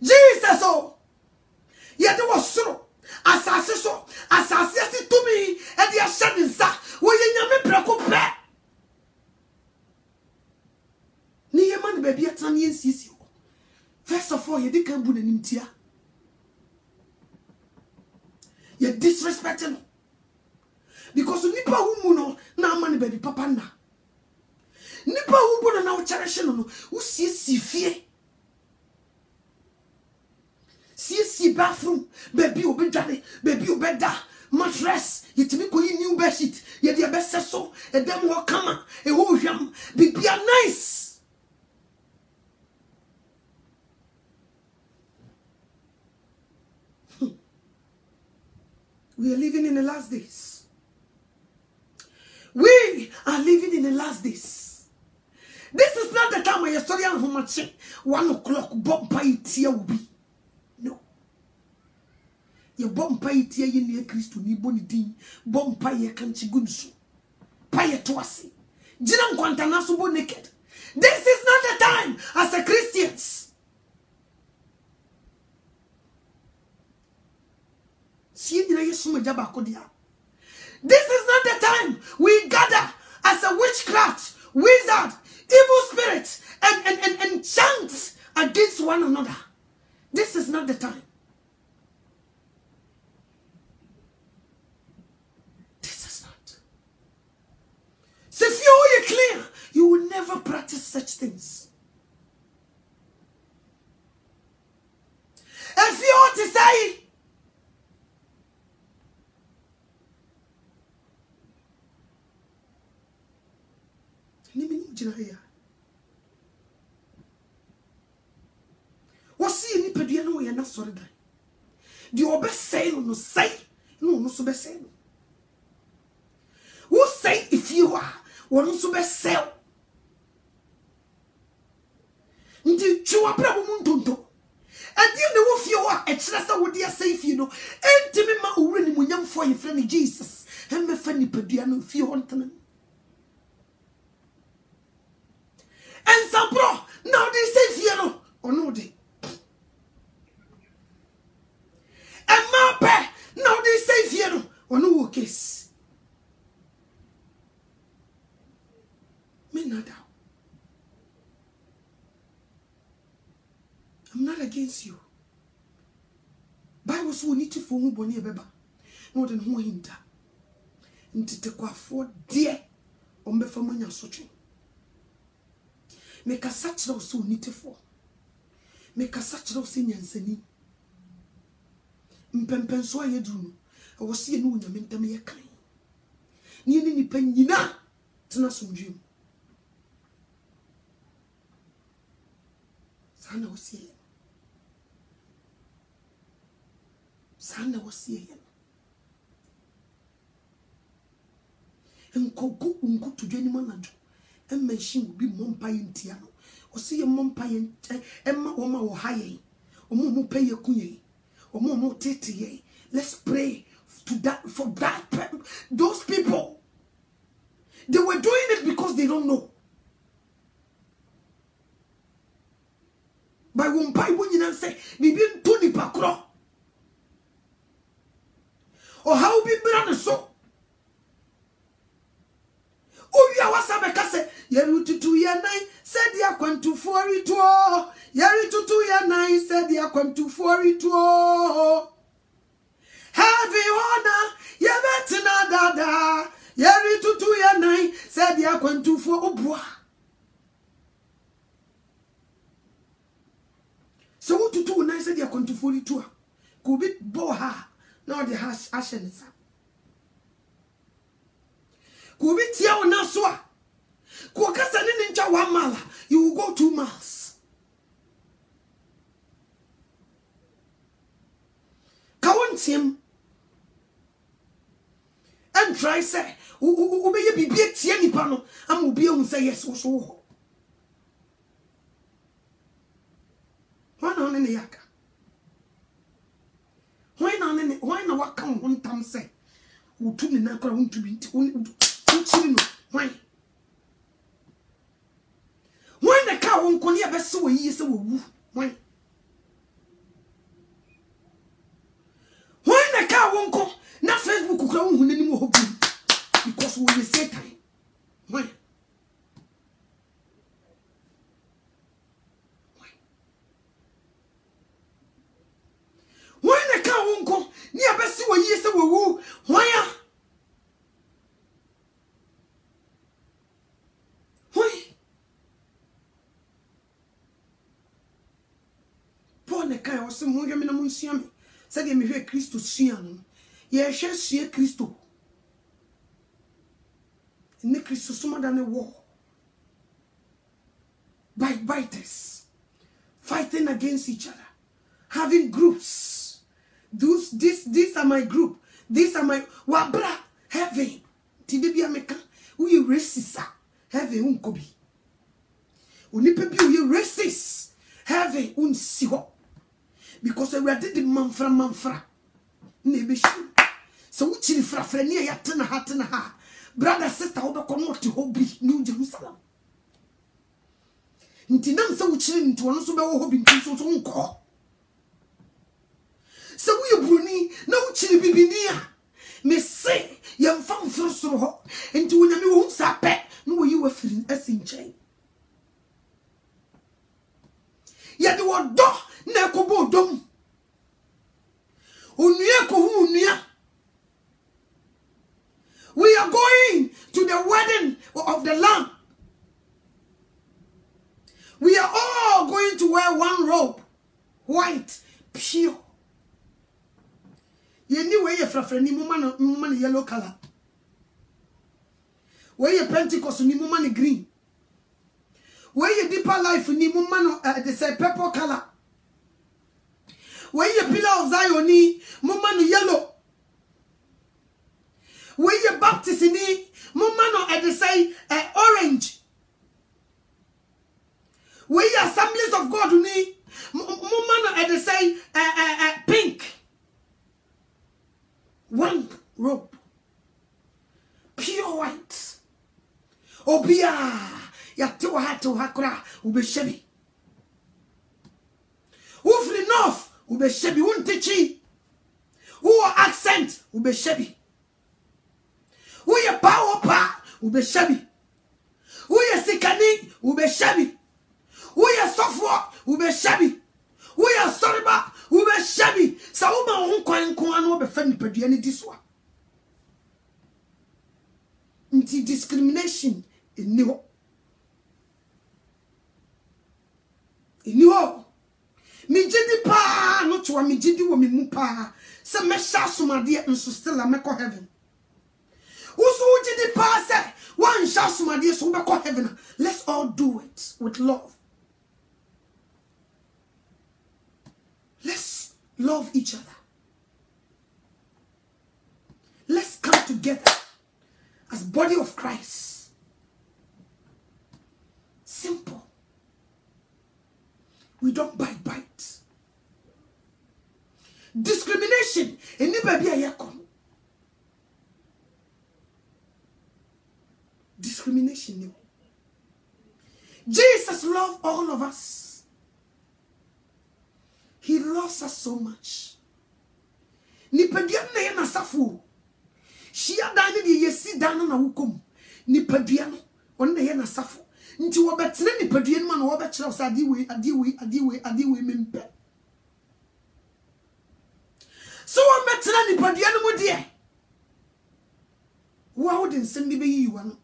Jesus oh yede wo soro asase so asase asi tumi e de ahye ne nsa wo ye nyame preko pe ni ye man baby atan ye nsisi. First of all yede kan bu nanim tia ye disrespecting because nipa hu mu no na man baby papa na nipa hu bu na wo cherish no wo sisi fie si bathroom baby obedwane baby obeda mattress yetimi ko yi new bed sheet ye de be seso e dem wo kama e ho hwam bibia nice. We are living in the last days. We are living in the last days. This is not the time where you're studying how much 1 o'clock bomb by tia will be. No. Your bomb by tia ye near Christo ni boni din bomb by ye kanchi gunsu. Pay to us. Jinam quantana subo naked. This is not the time as a Christians. This is not the time we gather as a witchcraft, wizard, evil spirits, and chants against one another. This is not the time. This is not. So if you're clear, you will never practice such things. If you want to say, what's any pedia no you're not sorry that the obey say no say no so be say who say if you are one so be sell ndi chua brabo muntonto and the wo fie wa e kire sa wo dia say fie no entimi ma owure ni munyamfo ye frɛ ni Jesus em me fa ni pedia no fie ho ntana. And some bro, now they say fear no, or no they. And my pay, now they say fear no, or no case. Me nada. I'm not against you. Bible so need to for who boni beba. No than who hinta. Nti te kwa for dear, or me for manya sochi. Make a such no so need for. Make a such no senior and seni. Mpempen so ye drum. I was seeing no yamenta me a clean. Ni pen yina. Tina some dream. Sana was seeing. Sana was seeing. And go to Jenny Manado. And machine will be Mompai in Tiano. Or see a Mompai and Emma Oma or Haye. Or Momo pay a cunye. Or Momo tete. Let's pray to that for that. Those people. They were doing it because they don't know. By one pie when you say, we been Tony Pacro. Or how be brother so? Oh, yeah, what's up? I say, Yeru to 2 year 9 said ya kwent to 42. Yeru to 2 year 9 said ya kwent to 42. Heavy honor, Yebetina dada. Yeru to 2 year 9 said ya kwent to 4. Oh, boy. So what to do? 9 said ya kwent to 42. Could be boha. Now the hash ashen is up. Kubi tia ona soa Kwa kasa ni ncha 1 mile, you will go 2 miles. Kawontim. And try say, ubeye bibie tie nipa no, am ubie hu say yes wo so ho. Why na ne yaka? Why na waka ho ntam say? Utu ni na kora untu bi unchiri no. Why? Why na ka won koni abese wo yi se wo wu? Why? Why na ka won ko na Facebook kura won hunani mo hobi because we dey Satan. Why? Why na ka won ko ni abese wo yi se wo wu? Why? Why? Paul ne ka o se mo hwe me na mo nsua me. Se de me hwe Kristo sua no. Ye hwe sua Kristo. Ne Kristo suma da ne war. Biters fighting against each other, having groups. These are my group. These are my wabra heaven. Tidebia meka we racist heaven unkobi. Onipa bi we racist heaven unsi ho. Because we did the manfra nebeshi. So we chiri frafra ni ya tena ha. Brother sister obeko no te hobi New Jerusalem. Nti nam se wo chiri nti wono so be wo hobi nti so nko. Se wo yebroni na wo chiri bibini a me se ye mfam frosoro ho nti wo nyame wo sape no wo yi wa firi asinchen. Ya de wo do na ekobo dom. Onua ko hu onua. We are going to the wedding of the Lamb. We are all going to wear one robe, white, pure. You knew where you're from, ni mumman yellow color. Where you Pentecost, ni mumman green. Where you deeper life, ni mumman they say purple color. Where you pillar of Zion, ni mumman yellow. Where you Baptist ni mumman they say orange. Where you Assemblies of God ni mumman they say pink. One robe, pure white. Obia ya to hakura ubeshebi. Ufri north ubeshebi untichi. Uo accent ubeshebi. Uye power pa ubeshebi. Uye sikani ubeshebi. Uye sofwa ubeshebi. Uye soriba ubeshebi. Sa uma unkwa anu obefeni peduani diswa. Nti discrimination eniho. Eniho. Mi jidi pa no chwa mi jidi wo mi mu pa. Se me sha somade nso still a meko heaven. Uso jidi pa se one sha somade so meko heaven. Let's all do it with love. Let's love each other. Let's come together as body of Christ. Simple. We don't bite. Discrimination. Discrimination. Jesus loved all of us. He loves us so much. Nipediam na yana safu. Shia dani di yesi dana na hukum. Nipediam on na yana safu. Nti wabetre nipediam man wabetre osa adiwe mempe. So wabetre nipediam mo die. Wa wodin sendi be yi wano.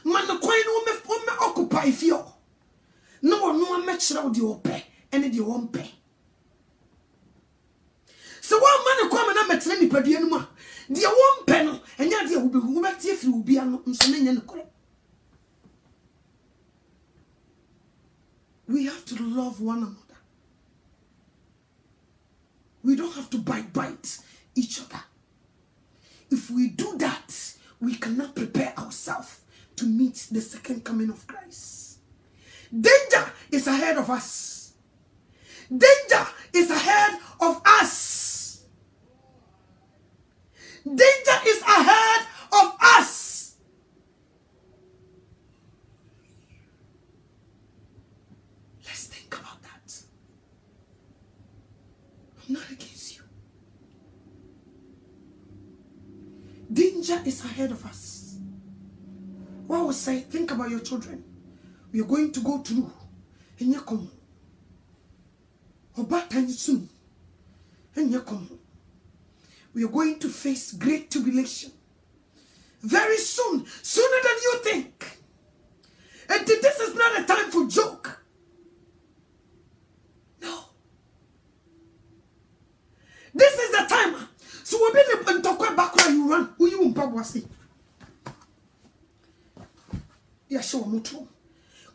Man no kwan no me occupy fio. No no ametre odi ope ene di wompe. So one man come na metre ni padua no ma de won pe no enya de obehu metie firi obi ano nso na nya ne kore We have to love one another. We don't have to bite each other. If we do that, we cannot prepare ourselves to meet the second coming of Christ. Danger is ahead of us. Danger is ahead of us. Danger is ahead of us. Let's think about that. I'm not against you. Danger is ahead of us. What I would say, think about your children. We are going to go through. And you come. About time soon. And you come. We are going to face great tribulation. Very soon. Sooner than you think. And this is not a time for joke. No. This is the time. So we'll be in Tokwe Bakwa you run. Who you won't see? Yeah, show mutu.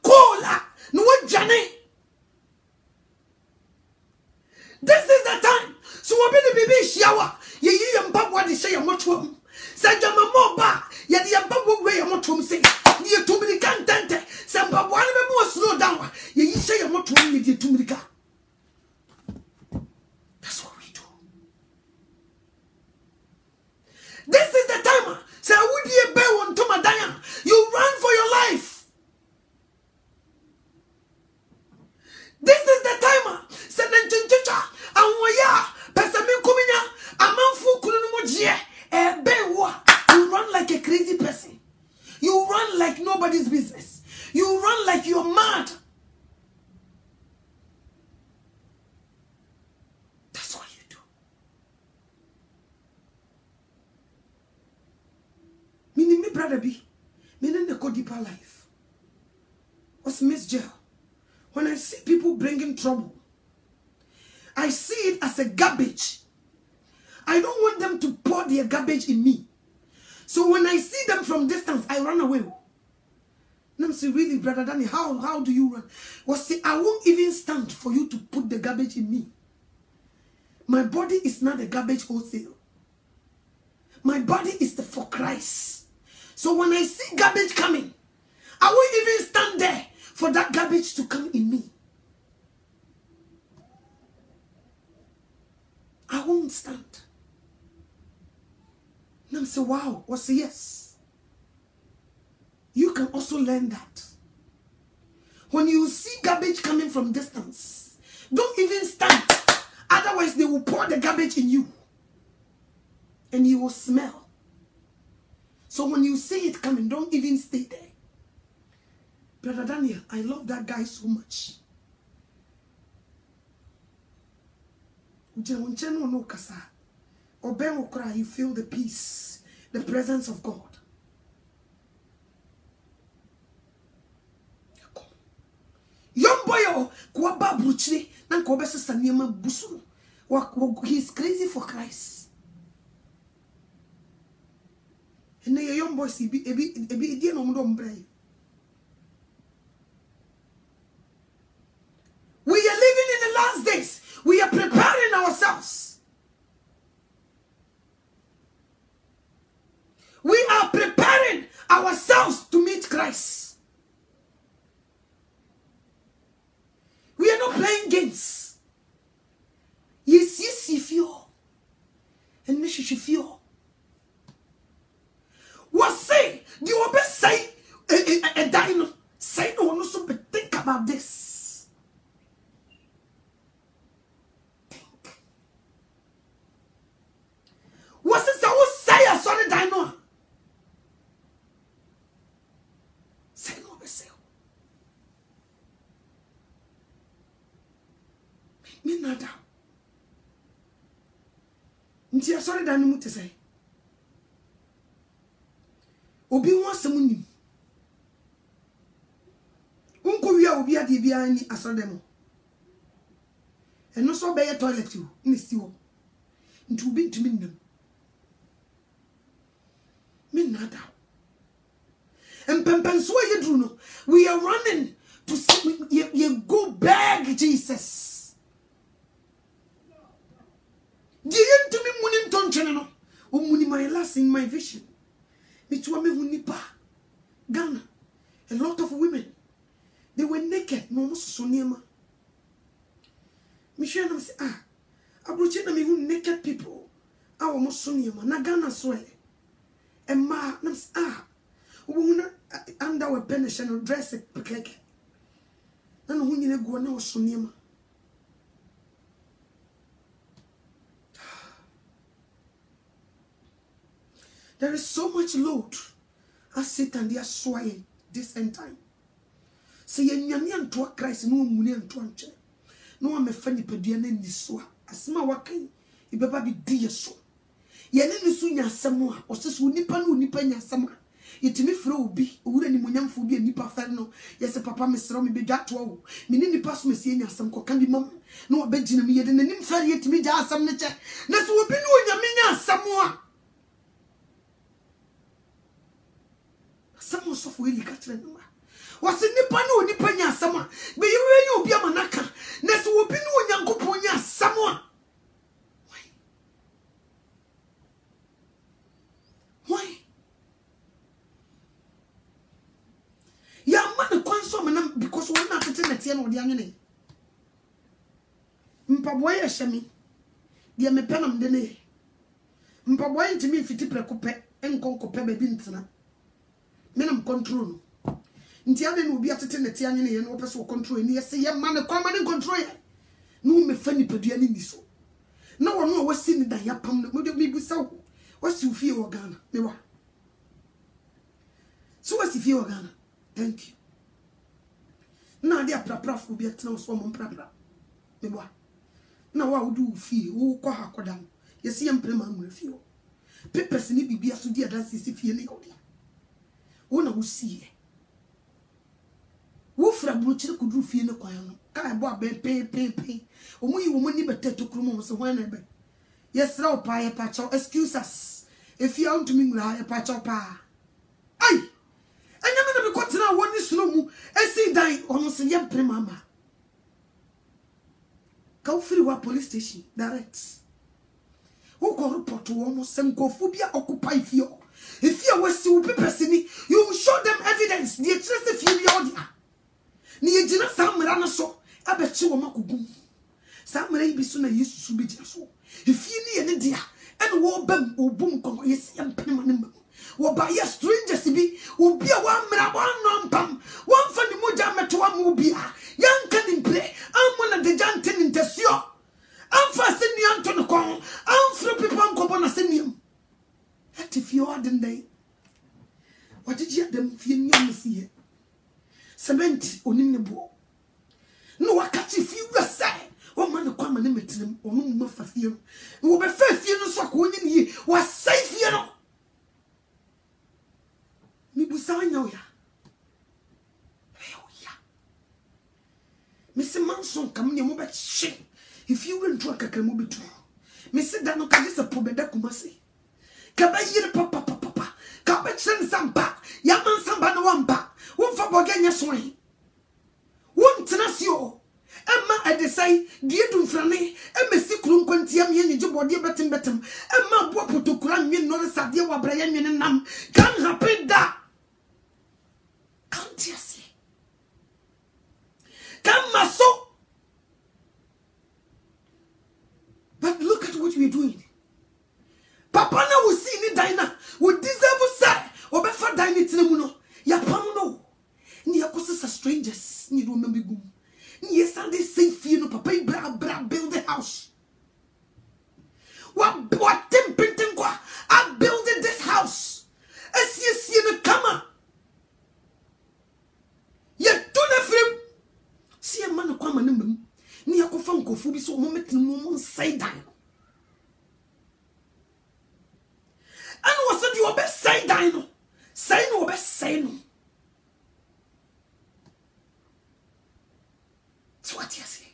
Kola. No one Johnny. This is the time. So we'll be the baby shower. Ye and Papa de say a mutuum. Say Jama Moba. Ye the Ababu way a mutuum say. Ye to be the cantante. Some Papa one more slow down. Ye say a mutuum with ye to me. That's what we do. This is the time. Say, would ye bear one to my Diana? You run for your life. This is the time. Say, Nenchicha, and Waya, Pesamin Kumina, a man for Kunumoji, a bewa. You run like a crazy person. You run like nobody's business. You run like you're mad. That's what you do. Meaning me brother B, meaning the go deeper life. What's Miss Jail? When I see people bringing trouble, I see it as a garbage. I don't want them to pour their garbage in me. So when I see them from distance, I run away. And I'm saying, really, Brother Danny, how do you run? Well, see, I won't even stand for you to put the garbage in me. My body is not a garbage wholesale. My body is for Christ. So when I see garbage coming, I won't even stand there for that garbage to come in me. I won't stand. And I'm saying, wow, what's the yes? You can also learn that. When you see garbage coming from distance, don't even stand. Otherwise, they will pour the garbage in you. And you will smell. So when you see it coming, don't even stay there. Brother Daniel, I love that guy so much. You feel the peace, the presence of God. Young boy, he's crazy for Christ. And the young boys, we are living in the last days. We are preparing ourselves. We are preparing ourselves to meet Christ. We are not playing games. Yes, if you and Miss Shifio. What say? Do you always say a dino? Say no one also but think about this. Think. What's it I will say I saw the dino? Say no be say. Me nada. Nti I saw the dino mu te say. Obi wants some money. Unko wia obi ade bia ni asodemo. Eno so be ye toilet you in the stew. Ntu bi ntumi nnam. Me nada. Empempenso ye dru no. We are running to see you go beg Jesus. Do you to me munim toncheno? Muni my last in my vision. Mituame hunipa. Ghana. A lot of women. They were naked. No soniema. Michelle say, abrochena me who naked people. Almost soniema. Na Ghana swell. And ma nams wuna under a pension dress a cake. And who you go now soniema. There is so much load as Satan they are swaying this end time. Say nyame anto Christ no muni anto anche. No am fani pedua na niso asema wakan ibeba bi di yeso. Ye ne niso nya asem a oseso nipa no nipa nya asem a yetimi frɛ obi owura ni monyamfo bi nipa fere no yese papa mesrɛ me bedwa to wo me ni nipa so mesie nya asem ko kan bi mam no obegina me yede nanim fere yetimi gya asem ne che na so obi no nyame nya asem a Some of really catching them. Was in the pano, Nipanya Sama? Be you be a manaka? Next will be no young Coponia Samoa. Why? Ya man consume because we're not attending at the end of the young. Mpaboya Shami, dear me penam dene. Mpaboya to me 50 precope and conco pebe bintana. Menam control. Ntiane no bi atete ne tianye ne ye no pese control ni yese ye man kwama ne control ye. No me fani padua ni ni so. Na wono wasi ni dan ya pam no me bi saw. Wasi fie wo Ghana. Me wa. So wasi fie wo Ghana. Thank you. Na dia prapra fu bi atena so mo prapra. Me wa. Na wa wodu fie wo kwa hakodam. Yese ye mpre ma amure fie wo. Papers ni bibia so dia dan sisi fie ne yodi. Wona wo sie wo fra brochire kudru fie ne kwan no ka ebo abe pe omuyi wo mani bete to krumo so hwan na be yesra o pa ye pa chaw excuse us if you want to me ngura ye pa chaw pa ai anya me na me kwotena woni suno mu esi dan ono se ye mpre mama ka wo free wa police station direct wo ko report wo mo se nkofu bia occupy fie. If you were still person, you will show them evidence. The excessive fury ni ejina samra na so abechi wo makugum samra ibi so na yesu su bejina so if you ni ene dia and wo bam obum konko yesi ampema ne mam wo ba ya strangers bi obi a wa mra wa no mpam won fa ni moja meto wa mu bia yanka ni mpre amona de jante ni ntesio amfa se ni anto no kon amfro pipa nkobo na se niam if you are the day, what did you them feel me see? Cement on in the bow. No, I catch if you say, oh man, come and limit them or no more for fear. Will be fair, fear no so winning ye was safe, you know. Me busan ya. Oh, yeah. Mr. Manson, come near mobile shame. If you went to a cacamobile too, Mr. Dano can just a pobeda kumasi. Kabayir papa papa. Kabetsen samba. Yaman samba no wamba. Won fa bogenya swai. Won tenasio. Emma edesai die dumfrane. Emesi krum kwantia me ni jobode betem. Emma bo potokura nwe no sade wa braya nwe nam. Can happen da. Can't you see? Come maso. But look at what we are doing. Papa na will see ni dina will deserve say obefa dine tinamu no ya pam no ni yakosa strangers ni do remember gum ni yesa dey safe you no papa bra build a house what tempting kwa I build this house esi no kama ye do na frem si e man kwa manam ni yakofa nkofu bi so mo metin mo side down. And was it your best say dino? Say no best say no. That's what you say.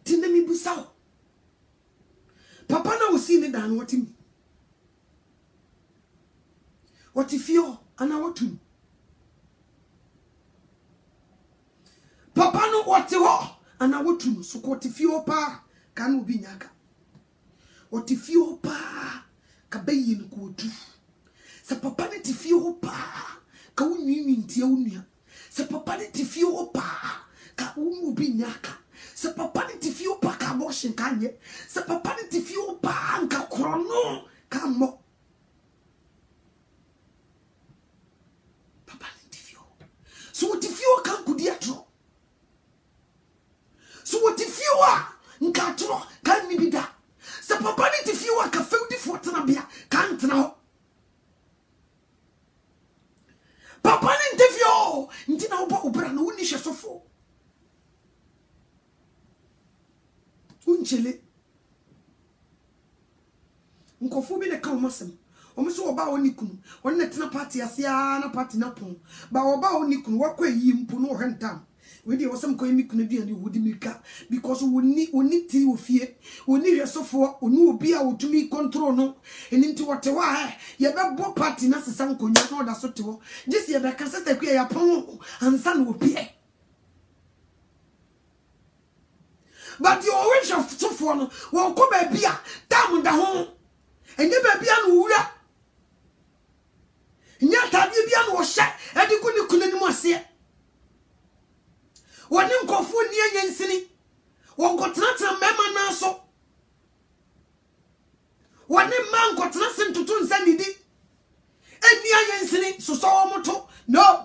Didn't me busao. Papa na was seeing it down what him. What if you and I want to? what you and I want to so what if you pa can be nyaka. What if you pa kabayin go do? Sa papa ni if you pa ka unyi ntia unia. Sa papa ni if you pa ka umu bi nyaka. Sa papa ni if you pa ka abortion kanye. Sa papa ni if you pa nka krono ka mo. Papa ni if you. So what if you can kudi atro? So what if you are nka atro kan mi bi da? Sa papa ni if you are ka feudi fortana bia kan tena. Papa ni if you ntina oba obra na woni hye sofo. Unchele nkofu bi ne ka omasem omeso oba oni kunu oni netina party asia na party na pon ba oba oni kunu wakwa yi mpo no hentam we dey wasem ko emi kunu duane wodi mika because oni ti ofie oni hwesofo oni obi a wotumi control no eni nti wote wa ye bebo party na sesa nkonya na oda so te ho jesi ye be kasa ta kwa ya pon ansa na opie. But you always have so for no won ko ba bia tam da ho enye ba bia no wura nya ta bia no wo hye edi ku ni kunu ni mo ase woni nkofu ni anyensini won ko tena mema na so woni man ko tena sentutu nsanidi eni anyensini so so moto no.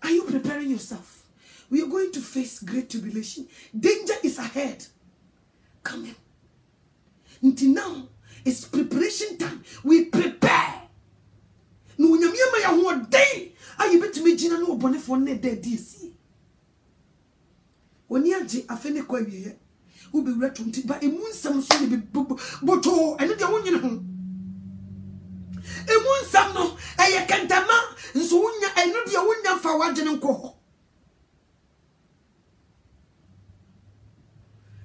Are you preparing yourself? We are going to face great tribulation. Danger is ahead. Come in. Until now, it's preparation time. We prepare. No nyamia ma ya ho day. Ayi betumi gina no obone for ne day DC. Woni age afene kwa wiye. Wo be wura tonti ba emu nsam so ne be boto ene de wonyine ho. Emu nsam no eye kentama nso wonya eno de wonya fa wagene nko.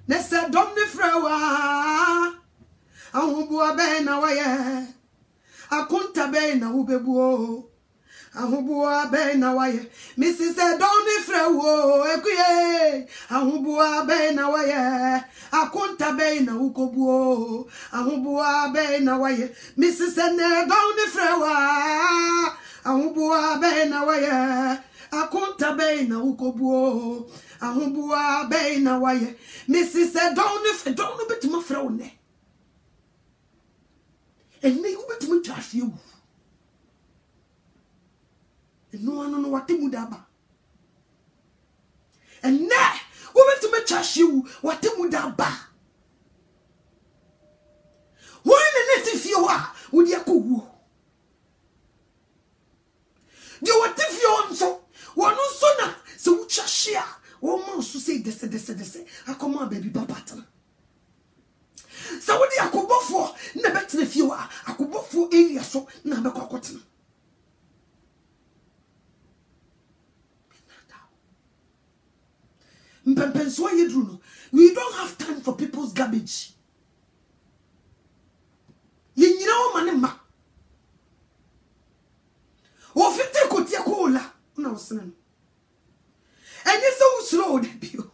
Nessa domne frewa ahubu abe na waye akunta be na ubebuo ahubu abe na waye Mrs. Domne frewo ekuye ahubu abe na waye akunta be na ukobuo ahubu abe na waye Mrs. Domne frewa ahubu abe na waye akunta be na ukobuo ahubua be na waye Mrs. Don't bit my frone and me ubet me trash you and no one know what mudaba and na ubet me trash you what mudaba when the native you are would yaku do what if you also one sona so chashia woman so say this akoma baby babata so what the akobofo na betene fie a akobofo area so na be kokotena mpempenso yedru no we don't have time for people's garbage yenyina o mane ma o fite kotie ko la na osena no and you so slow, debut.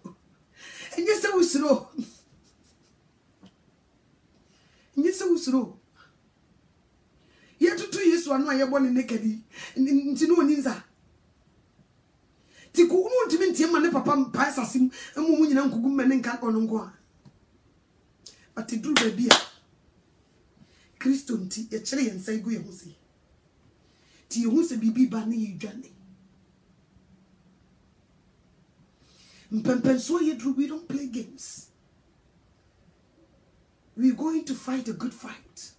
And you so slow. And you so slow. Yet 2 years to annoy your bonny naked. And into no ninza. Tiku won't mean Timan Papa pass us him and woman in Uncle Goodman and cat on Unqua. But to do the beer. Christon tea, a cherry and say, go, you see. Tea who's a baby bunny, Johnny. We don't play games. We're going to fight a good fight.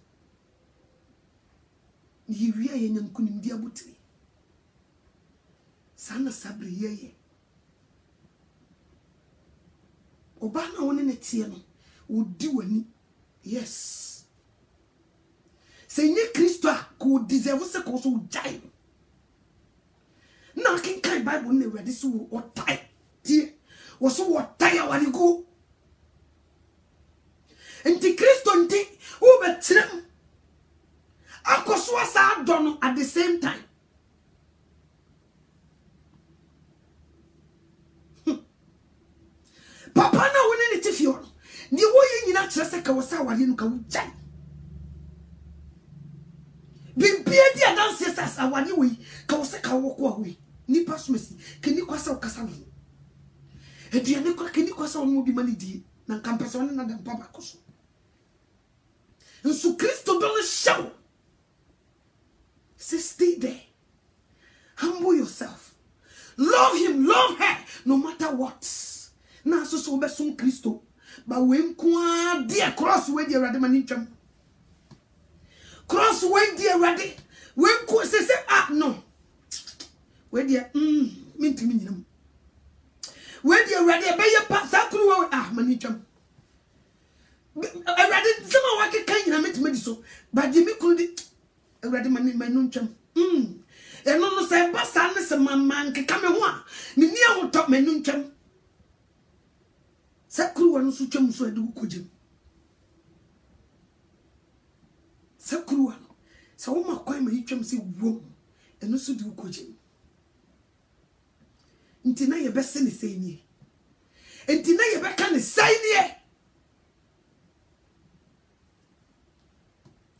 Sana sabri yeye. Obana one netie no odi wani. Yes. Se nye Kristo a ko deserve se ko so jai. Na kin kai Bible ne ready so o tie. Tie was so what tire wani go. Enti Kristo nti wo betrem. Akosua sa dono at the same time. Papa na woni ne tifio. Ni wo ye nyina kire se ka wo sa wale no ka wo jan. Bibia dia dance sasa wale we ka wo se ka wo ko we. Ni pasumesi keni kwasa okasa no. Eduane kwa keni kwasa wo bi mani die na kampesa woni na da papa koso. Nsu Kristo don show. Stay there. Humble yourself. Love him, love her, no matter what. Na so be some Kristo. But when kwa dear cross way dear radi manitram. Cross way dear radi. When kwa say no. Where dear minti minimum. Where dear radi be your pasakru manitram. I read some of what kind of meet so. But Jimmy couldn't. Ready my nuncham. And no say, Bassan is a man can come one. Many will talk my nuncham. Sakru and Sucham so do kujim. Sakruan. So my quite my chum say womb and also do kujim. Intina your best in the same year. And Tina your back on the same year.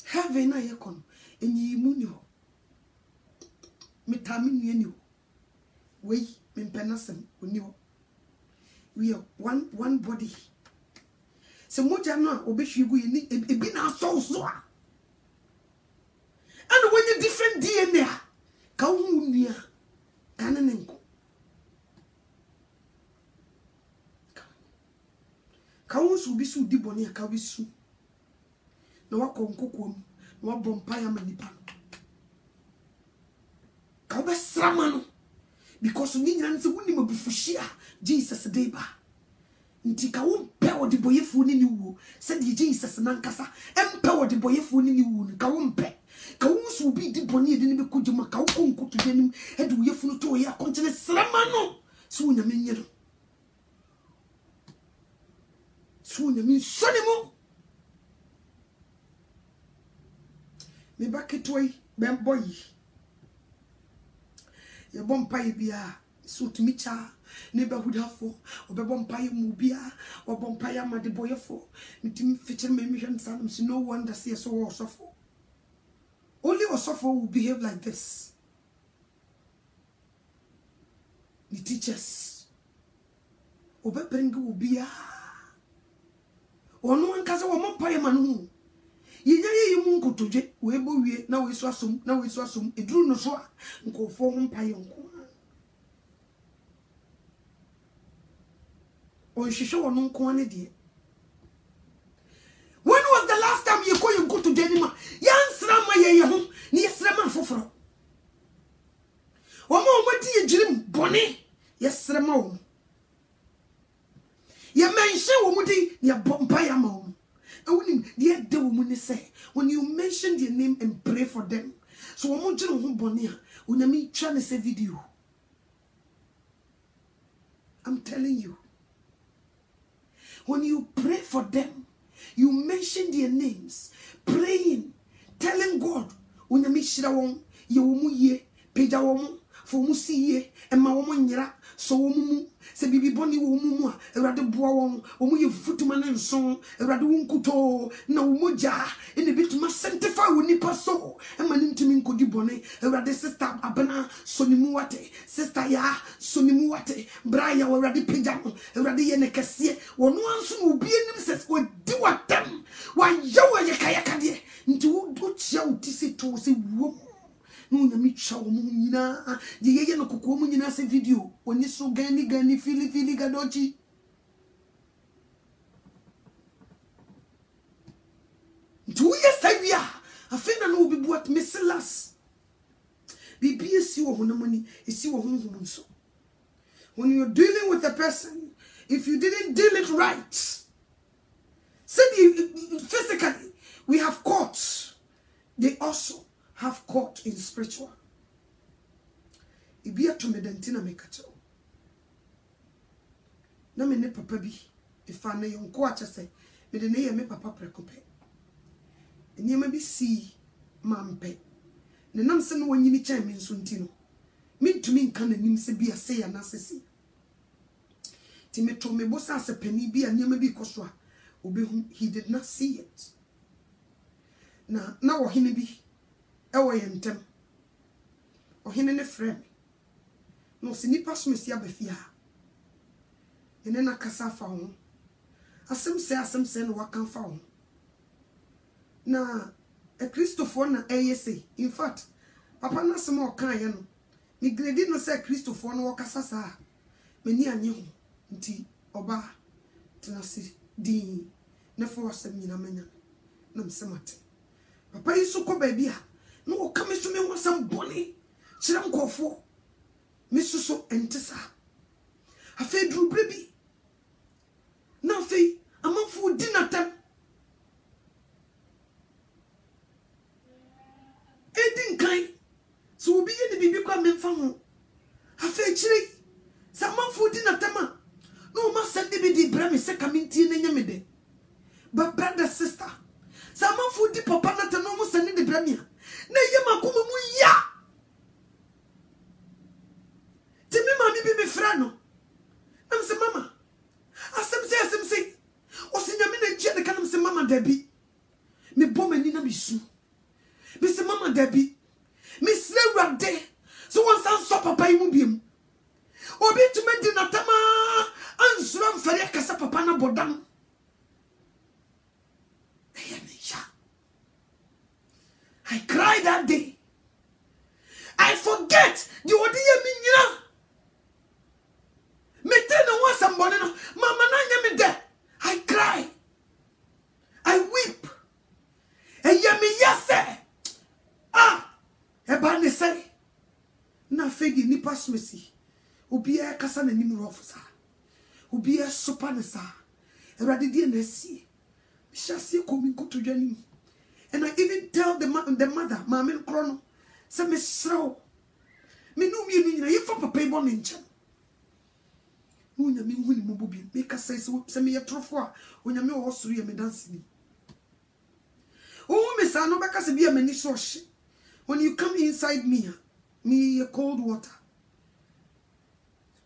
Have a night con. And ye munio. Mitamin you. We in Penasem when you. We are one body. So much I know, obesh you need a bin our souls. And when you different DNA, Kaunia, Cananenko. Cows will be so deep on your cabisu. No, I come cook no bompire manipa. Kabe sramano because ni nyanse woni mabufuhia Jesus deba. Nti ka wo mpe wo de boyefo ni wu said Jesus nankasa empe wo de boyefo ni wu ka wo mpe ka wo so bi di boni de ni be kujuma ka wo konko to denim e de boyefo no to ya kontene sramano so nyame nyero so nyame sonimo. Me baketoi ben boy ye bompaye bia so to micha neighborhood hafo obe bompaye mu bia o bompaye amade boyefo mitim feature me hwem sanam so no wonder see so osofo only osofo will behave like this. The teachers obe bring u bia ono ankaza wo mompaye manu Ye mungu toje webo wie na we so asom edru no so nkofo ho mpaye nko o hwehwe wono nko ane de. When was the last time you call you go to Denima yansra ma ye ho ni yesra ma foforo o ma o mati ye jirim bone yesra ma wo ye menhye wo mudi ye mpaye ma wo. When you mention their name and pray for them, so I'm not going to say video. I'm telling you, when you pray for them, you mention their names, praying, telling God, when you miss you for musie and my woman yera so mumu se bibi boni wo mumu a erade boa won omu ye futuma ne nson erade wonkuto na womoja ene bituma sanctify wo nipa so e mani ntimi nkodi boni erade sister abana sonimu wate sister ya sonimu wate bra ya erade pejam erade ye ne kese wono anso no obi enim se wo di watam wa yawo ye kayaka de nti wo chia utisi to se wo no nyami chawo mu nyina de yeye no kokko mu nyina se video oni so gani fili gadochi do yes awia afena no obi buat mesilas bibi esi wo hono mani esi wo hono so. When you're dealing with a person, if you didn't deal it right, physically we have courts, they also have court in spiritual. Ibia to me dentina me kacho. Na me ne papa bi ifa na yonko acha se me de ne ye me papa prekope. Enye ma bi si mampe ne nam se no wanyini kyan me nso nti no mintumi nka nanim se bia se ya na sesi ti me to me bosa se pani bia nyama bi koso a obehu. He did not see it. Na ohene bi ewo yentem ohene ne frame no se nipa so mesi abafia ene na kasa fa ho asem se no wakan fa ho na a Christopher na ayese. In fact papa na se mo kan ye no mi grade no se Christopher no wakasa sa mani anye ho nti oba tenasi di na fo asem nyina manya na msemate papa yiso ko ba bia no o ka meso me wasam boni kire nkofo mesuso entesa afa duru brebi na fe amanfo dinatam edin kan so obi ye ne bibi kwa memfa ho afa kire sa amanfo dinatam a no ma sende bi di bra me se kaminti na nyame de but brother sister sama fudi papa na tano mo sende de bra me na ye makoma mu ya ti me mami bi me fra no am se mama asem se o se nyame na je de kanam se mama dabi me bom ani na bisu me se mama dabi me sre wrade so won san so papa yi mu biem obi tuma di na tama ansura mfare kasa papa na bodam. I cried that day. I forget the odiye minyina. Me tell no one somebody no mama na nya me there. I cry. I weep. E ye me yase. Eba ne say. Na fegi ni pasmesi. Obi e kasa na nim rof sa. Obi e sopa ne sa. Erade die na sie. Shasi komi kuto dwani. And I even tell the mother, Mamma Chrono, say me srow. Me no me ni na ye fa papa ibo ne nche. Unya me hu ni mo bobi. Make us say me ye trofo a unya me wo suru ye me dance ni. Oh me sa no beka se bia mani so hye. When you come inside me cold water.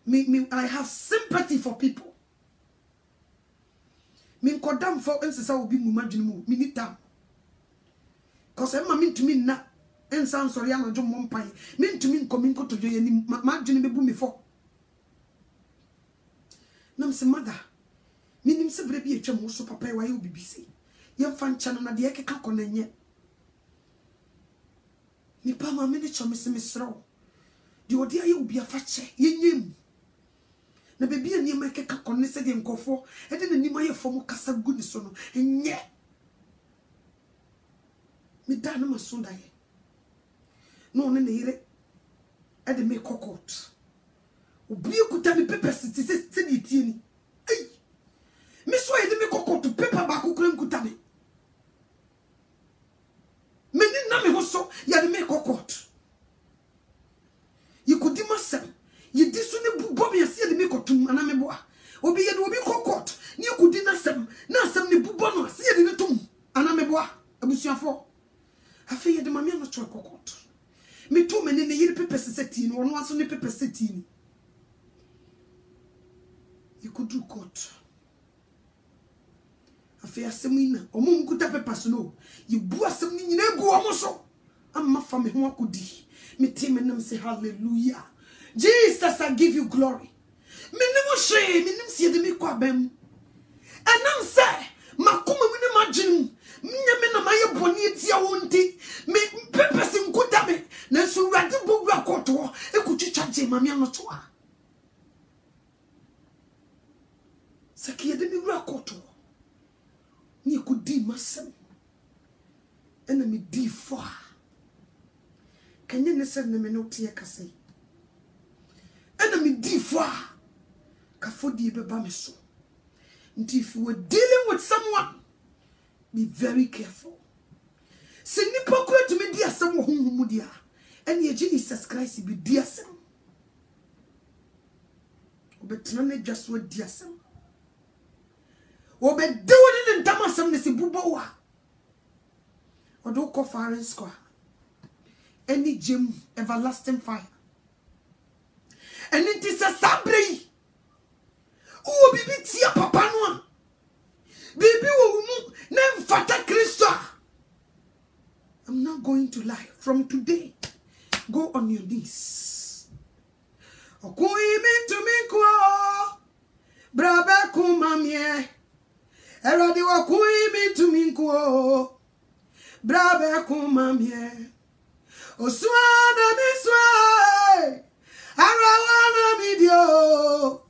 I have sympathy for people. Me kodam for ensesa obi mu madwene mu. Me ni tam. Cause Emma mean to me na and sound sorry I'm a John Mompai. Mean to me coming to you any margin be boom before. Nam's mother. Meaning se brebi a chamo so papa why you be busy. Young fan channel na the eke kakon yet. Me pa ma miniature Miss Row. The odia you be a fatche, yin. Na baby and you make a kakon said him go for, and then the Nimaya form cassa goodness on, and yet. Me dana masunda ye no ne yire e de me kokot obi ekuta me paper city se di tie ni ai me so ye de me kokot paper ba ko kura nkuta me ni na me ho so ya de me kokot ye kodi masem ye di so ne bu bom ye se de me kotum ana me boa obi ye de obi kokot ni kodi na sem ne bu bono se ye de ne tum ana me boa abusuafo afi ye de mami no tro kokot me to me ne yiri pepe seti no ono aso ne pepe seti ni you could do court afi asemina omo mkuta pepe so no you bu asem ni nyina egu omo so amma fa me ho akodi me te me nam say hallelujah Jesus, I give you glory me ne mo hwe me nim sie de me kwa bam anam say makoma mu ne magin me na maye boni etia wonti me pepesi nkuta me na so rade bo wura koto ekutwitwa je mami anoto a sakiye de mi wura koto ni ekudi masem ena me di fo kanye ne se ne me no tie kase ena me di fo ka fodi be ba me so nti if you were dealing with someone be very careful. Se nipa ko to me dia sam wo honhum dia. And ye Jesus Christ be dia sam. Obetena ne just what dia sam. Obedewo ne ntamasam ne se bubo wa. Odo ko foreign square. any gem everlasting fire. And it is a sabre. Oh, baby, tia papa no. Baby, oh, name Fata Christa. I'm not going to lie. From today, go on your knees. Okui me to me kwa. Brabe kumamye. Eradi wakui me to me kwa. Brabe kumamye. Oswana miswa. Arawana midio.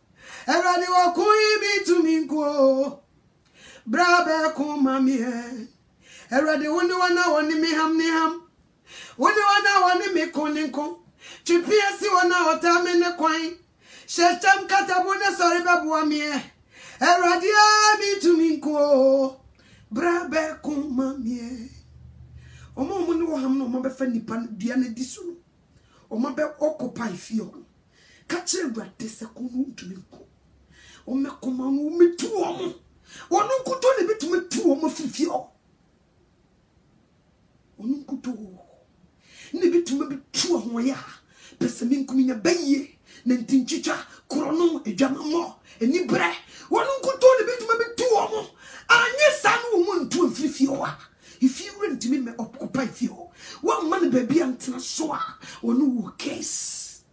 Eradi wakui me to me kwa. Brabe kumamye. Eradi wani me ham. Wani me koninko. Chipiasi wana otame ne kwai. Shetam katabuna sorry babuwa mie. Eradi mi to me kwa. Brabe kumamye. Omo muni wo ham no mo be fa nipa dua na di so no omo be occupy fio ka kire brade se ko no ntumi ko o me koma no metu omo wono nkuto ne bitumi tu omo fifio wono nkuto ne bitumi bitu ho ya pese min kuminya baye na ntinchicha krono edwamamo eni bre wono nkuto ne bitumi bitu omo anye sa no wo ntu fifio wa. If you rent to me occupy you, one man baby and transwa or no case.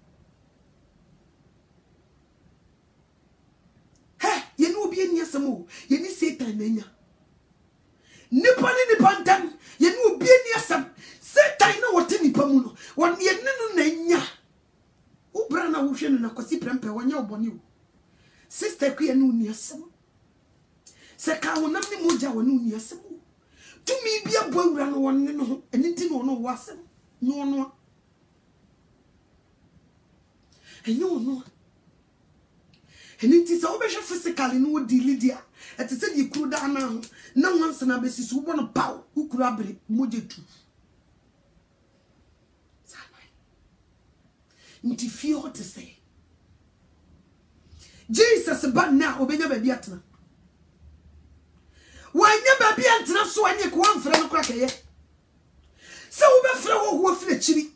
Hey, you know be near some more. You need Satan nenya. Nippon in the pantan, you know be near some Satan no what any pamuno. One ye no nenya. Ubrana ocean and a cosi prempe when you're born you. Sister Queen no near some. Seka will not be moja or no near some. To me be a boy run one no anything or no wasn't no and no and it is always physically no deal there at said you could down now once and a basis who want to pow who could have moje too into fear to say Jesus but now obey baby atna. Why never be antina so any one friend crack ye? So we flow who fled chili.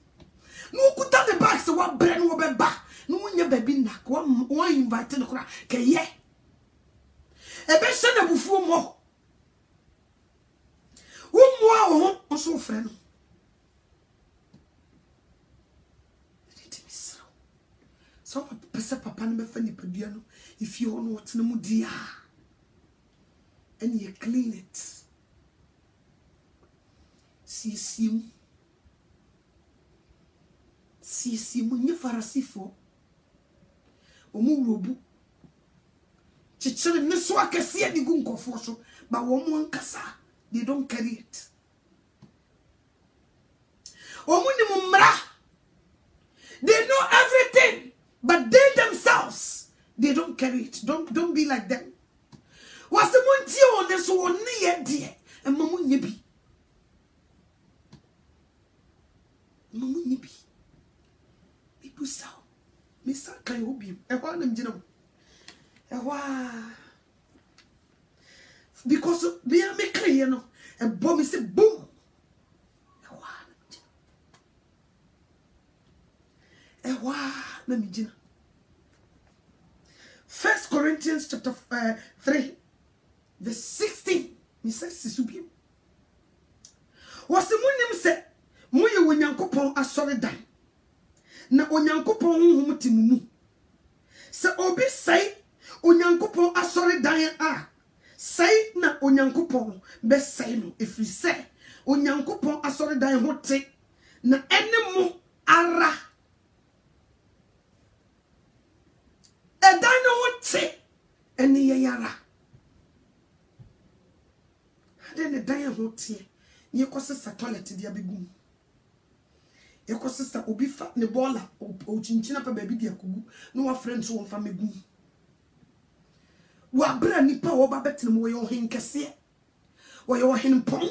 No could tell the bags of what brand will be back. No one never been back. One invited the crack. Ye a best son of before more. One more also friend. So a person papa never funny padiano if you know what's no dear. And you clean it. See, when you farasifo. Omu robu. Chichele neswa kesi adi gunko foso. But womu kasa, they don't carry it. Omu ni mumra. They know everything, but they themselves, they don't carry it. Don't be like them. Was the one tea on this one near dear and Mamu Nibi? Mamu Nibi. People saw Miss Kayobi, a one of them, because we are making, you know, and bomb is a boom. Let me Gina. 1 Corinthians chapter 3. Verse 16, Mr. Sisubi. Was the moon said, Moya when Yankopon a solid dime. Na Onyankopon Humutimu. So Obi say, Onyankopon a solid dime ah. Say na Onyankopon best say no. If we say Onyankopon a solid dime hote na enemo ara. E dino hote eni yara. Then the dying hotel, you cost a toilet to the abigum. You cost a obi fat the baller or chinchina pa baby dear kugu, no friends who family boom. Wa brand nipa or babetin where your hin cassia, where your hin pong.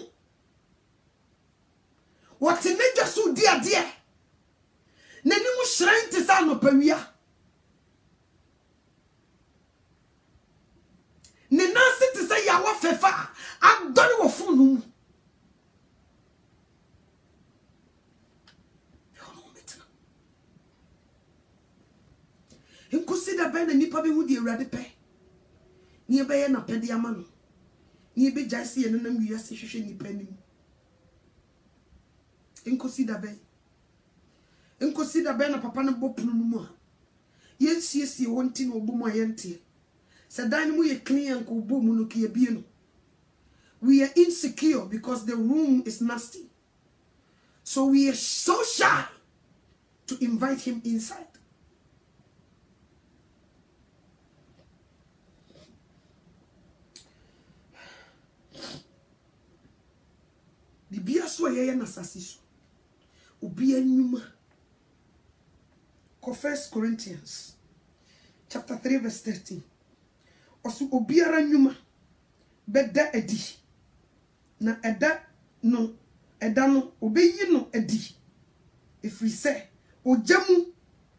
What's in nature so dear? Nenu shrine to San Operia. Nenasi to say Yawa Fefa. I'm done with food. da ben na nipa be hu de awurade pe ni be ye na pede ama no ni be jaisi ye nanam wiase hwehwe nipa nim enkosi da ben na papa no bopunu no mu a yensiesie wonti no obomu ayente se dan mu ye clean ko obomu no ke bie no. We are insecure because the room is nasty. So we are so shy to invite him inside. Bibia so ye na sasiso. Obi anyuma. 1 Corinthians chapter 3 verse 13. Osu obiara nyuma beda edi. Na eda no obeyi no edi. If we say ojamu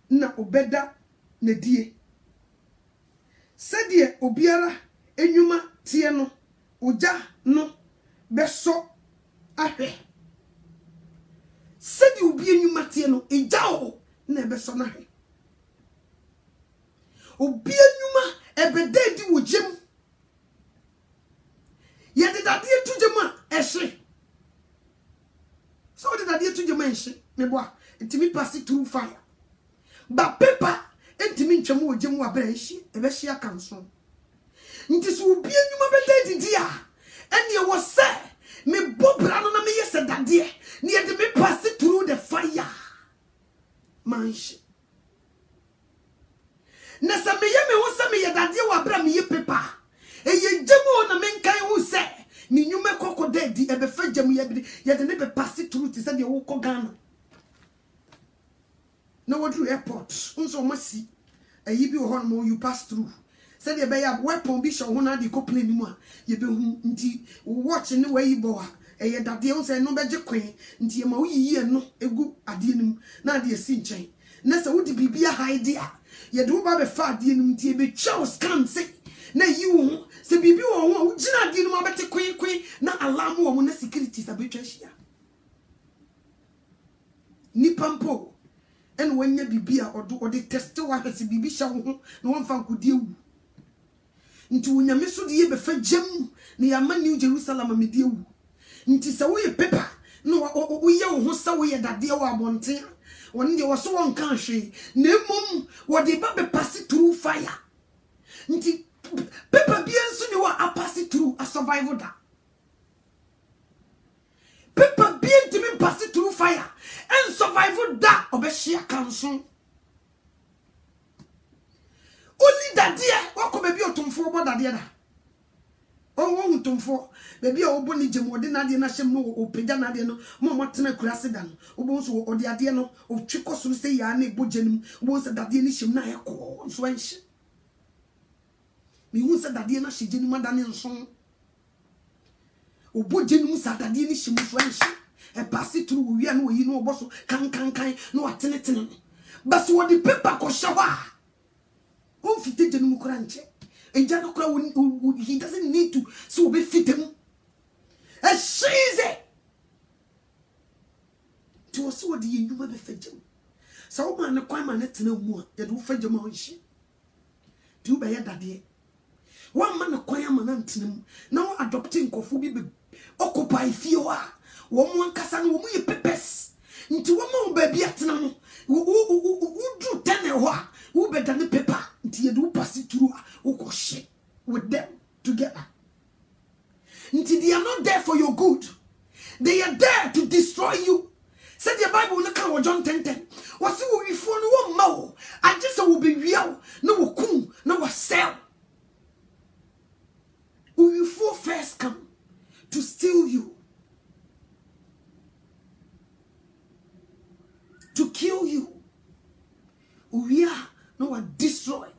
na obeda na die. Sedie obiara enyuma tie no oja no beso ahwe. Sedie obi enyuma tie no eja o na beso na ahwe. Obi enyuma ebeda edi wojam. Ye did that dear to Jama, Eshe. So did that dear to Jama, me boy, and to me pass it through fire. But paper, and to me chamu Jamu Abeshi, a Beshia council. This will be a new dear. And you was say, me Bob Branona me said that dear, near to me pass it through the fire. Mansh. Nasa me yame was some me that dear Wabra me paper. E ye jemu na menkai hu se mi nyume koko dedi e be fa jemu ye de ne be pass through ti se de wo ko Ghana na wodru airport unso masi ayi bi ho no you pass through se de be ya weapon bi show ho na de ko plane mu a ye be hu nti watch ne wayi bo a e ye dade un se no be je kwen nti e ma wo yiyi no egu ade nim na ade si nchen na se wo di bibia hide a ye de wo ba be fa ade nim nti e be chow scam se na you se bibi wo ho gina di no abete kwen na alarm wo na security sabetwa hia ni pampo en wanya bibi a ode test wa hwese bibi hya wo ho na won fa nkodi ewu nti wonyame so de ye be fa jam na ya ma New Jerusalem amedi ewu nti se wo ye paper no wo ye wo ho se wo ye dade wo abonten won de wo so won kan hwe na emom wo de ba be pass through fire nti paper bien so ni wa pass through a survival da paper bien to me pass through fire and survival da obeshia kanso only that dear what come be otumfo bo da dear da o otumfo baby a obo ni jemode na de na hyem no opagya na de no mo tena kurase da no obo so ode ade no o twikoso se ya na ebojanim obo se da de ni hyem na ekọ so enhye mi hu se dade na hye genu madane nson obo genu sa dade ni hye mu so enhye e pass through wi na oyi no obo so kan no atene but what the paper ko shawa on fite genu mu kura nche enja no kura he doesn't need to so be fit him e shize to so what the yuma be fagem so wo man kwan man tena mu a ye do fagem a onhye du be ye dade one man kwanya manantinum now adopting kofu bi occupy fiewa wo mo ankasa no wo mu ye pepes nti wo mo ba bi atena no wo do tene ho a wo be dane paper nti ye do pass through wo ko she with them together nti they are not there for your good, they are there to destroy you. Said the Bible no kan John 10:10 was wo wifo no wo ma wo agese wo be wiawo no wo kum no wo sell. Will first come to steal you, to kill you? We are no destroy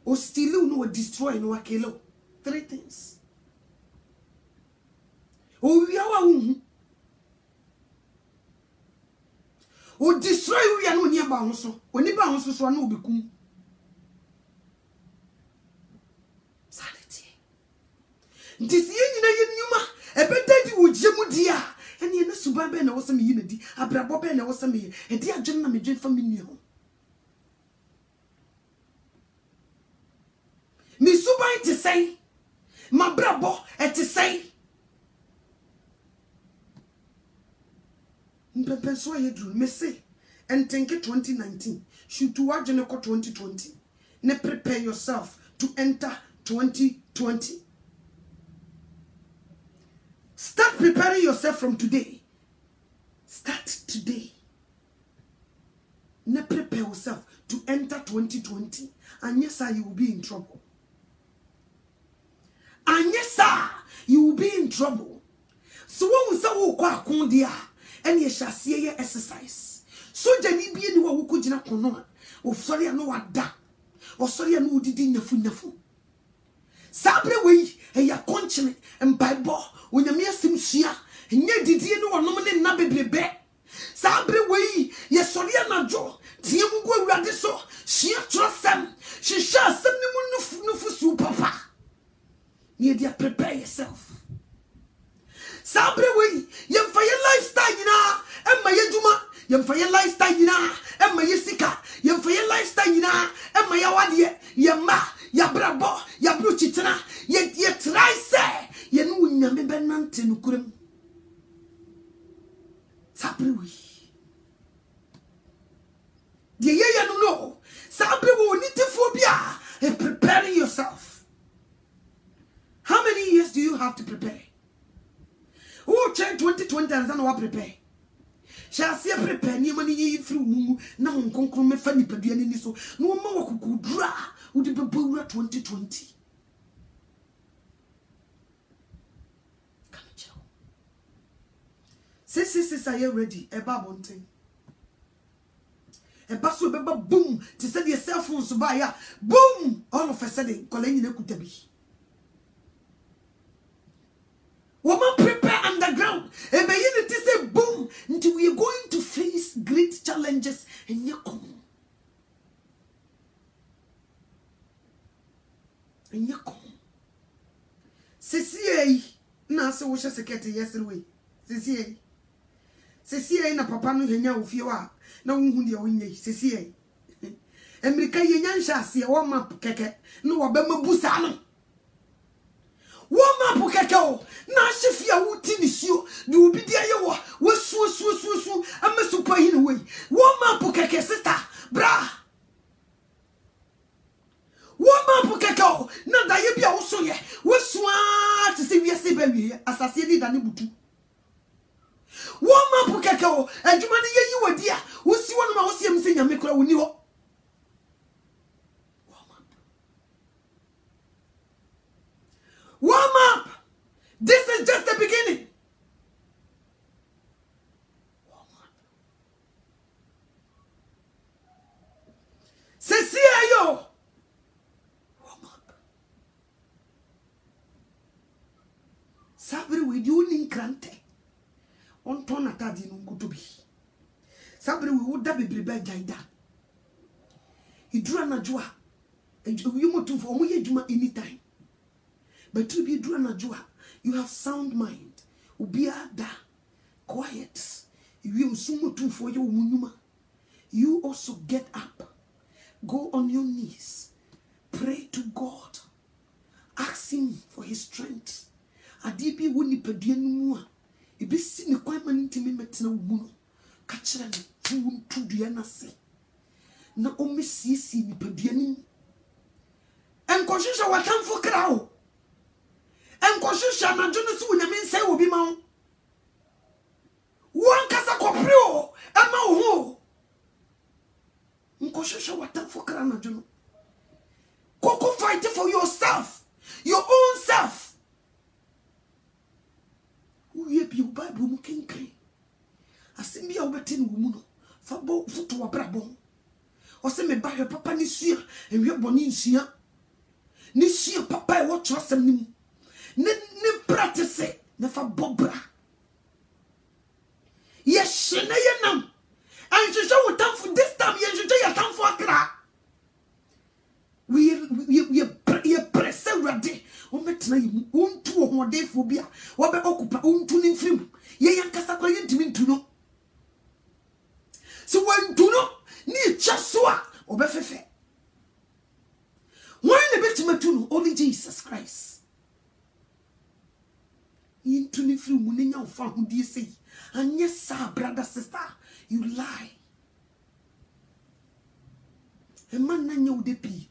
or steal no destroy no kill. Three things. We are or destroy we are no near bounce. When you bounce so no become. This year, you know, a better you would jemu dia, and you know, so suban be na wo se me yinedi abrabo be na wo se me e di adwen na me dwen fa me nua ho mi suban ti sei ma brabo e ti sei mpepe so ye dru me say and think 2019 should to adwen ko 2020 ne prepare yourself to enter 2020. Start preparing yourself from today. Start today. Ne prepare yourself to enter 2020. And yes, sir, you will be in trouble. And yes, sir, you will be in trouble. So when we say wo kwa akondia, and ye shall see your exercise. So jani bi ni wa wo ko gina kono. O sorry no wada. O sorry no didi nyafu. Sabre we e ya konchene mbaibo onyame asim sua nye didie no wonom ne na bebrebe sabre we ye sori anajo tie mu go awurade so sua trosem shisha asem ne mu nufu su papa ye dia prepare yourself sabre we ye mfa ye lifestyle nyina emma ye djuma ye mfa ye lifestyle nyina emma ye sika ye mfa ye lifestyle nyina emma ya wade ye ma ya brabo ya bruchitena ye try say ye no nyame benante nukurem sabre we de ye no sabre we onitifo bia and preparing yourself. How many years do you have to prepare? Who change 2020 and then what prepare? Shall see prepare ni mani ye through mu na nkonkron me fa nipadua ni so no ma wakukudura udi bebura 2020. Sis, are you ready? Eba bonten. Eba so beba boom. To say the cell phone so by ya boom. All of a sudden, calling you kutabi. Woman prepare underground. Eba you to say boom. Until we are going to face great challenges and you come. And you come. Sisi na se wo sekete yesterday. Sisi na papa no henya ofie wa na wonhu de wonye sisi Amerika yenya nhase wo map keke no wo ba mabusa no wo map keke o na hyefia wuti ni suo de obi de aye wo su amesupa hin we wo map keke sister bra wo map keke o na da ye bia wo so ye wo suaa te se wiase ba wie asase ni da ne butu Woma pukeke o adwuma ne yeyi wadi a wo si wonu ma wo si em se nyame kora woni ho warm up. This is just the beginning. Warm up. Yo. Warm up. Sabri we do ninkrante. On ton atadi nungutubi. Sabri we would be prepared jaida. He drew an ajua. You want to for me anytime. But to be drew an ajua, you have sound mind. Ubia da quiet. You for your munuma. You also get up. Go on your knees. Pray to God. Ask him for his strength. Adibi wuni pedianumua. Ibi si ni kwa manintimi metina umuno. Kachira ni tu diana se. Na ome si ni pedianim. Enkoshisha watamfo krao. Enkoshisha na jono si unyame nse obi mao. Wankasa koprio ama uho. Enkoshisha watamfo krao na jono. Koko fight for yourself. Your own self. Uye bi Bible mu kenkan. Asimbi a obetin wo mu no. Fa bo foto wa brabo. O se me ba hwe papa ni sua, enwe boni nsua. Ni sua papa e wo trosem ni mu. Ne practice ne fa bobra. Ye shene ye nam. And you show tamfo this time ye show ya tamfo akra. We press ready. O metna yi untu o hode phobia. Wo be okupa untu ni mfim. Ye yankasa kwa ye ntimi into no. So when do no ni chaswa obefefe. When the bit matuno only Jesus Christ. Into ni free munenya ufa who do you say? And yes, sir, brother, sister, you lie. A man na nyo de pi.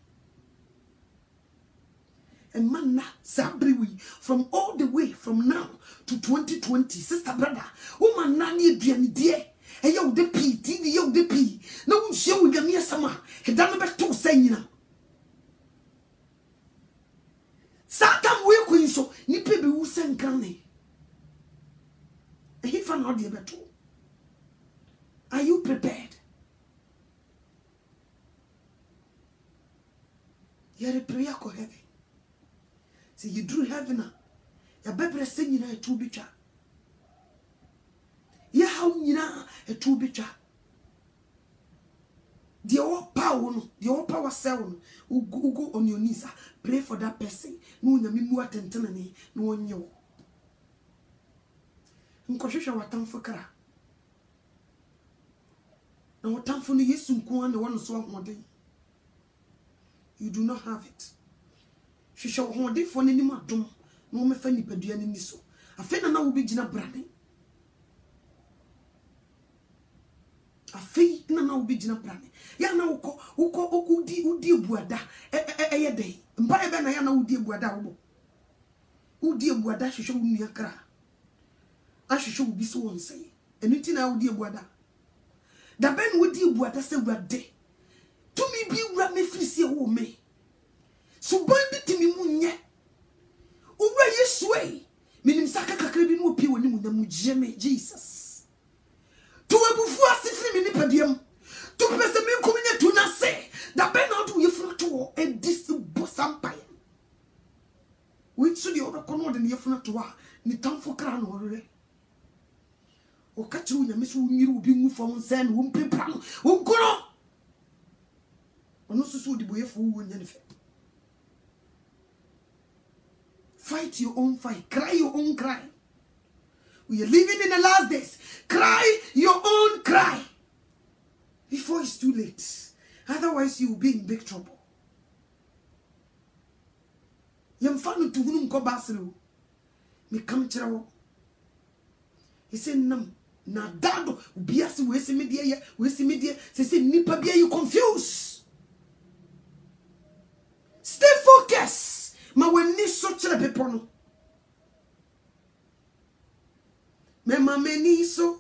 A man na sabriwi from all the way from now to 2020, sister, brother. Woman na ni biani die. E yo de pi, ti yo de pi. Na un show with me sama. He done be to say na. Satan we queen so ni pe be wu senkane. E he fan odi beto. Are you prepared? You're a prayer ko heaven. See, you drew heaven. Your baby singing a two bicha. Yeah, how you know a two bicha. The all power cell. Who go on your knees. Pray for that person. No, you mean more attention. No one you. Nkoshisha watam fukara. Na watam funi Yesu mkuwa na wano suwa mwade. You do not have it. She shall hold it for any madam. No me fanny peduani niso. A fena na ubi jina brane. A fee na ubi jina brane. Ya na uko udi buada. Eye day. Mpa ebe na ya na udi buada ubo. Udi buada she shall unia kra. And she shall be so on say. And it na udi buada. Da ben udi buada se wade. To me be rame frisi wo me. So boy biti mi munye. Uwe Yesue. Minim saka kakra bi no pi woni mu na mu jeme Jesus. To ebufu asifri mi ni padiem. To pese mi nkominya tu na se. Da ben na do yefunu to e dis bosampaye. We so di obekono de yefunu to a ni tamfo kra no orere. O kachiru nya mesu nyiru obi ngu fo nse no wo mpepra no. Wo nkono. Ono susu di boyefo wo nya ne fe. Fight your own fight. Cry your own cry. We are living in the last days. Cry your own cry. Before it's too late. Otherwise, you will be in big trouble. Yamfanu to whom go basru. Me come chero. He said, Nam, na dado, biasi, we see media, say, nipa bia, you confused. Stay focused. Ma when ni so chere people no. Me ma meni so.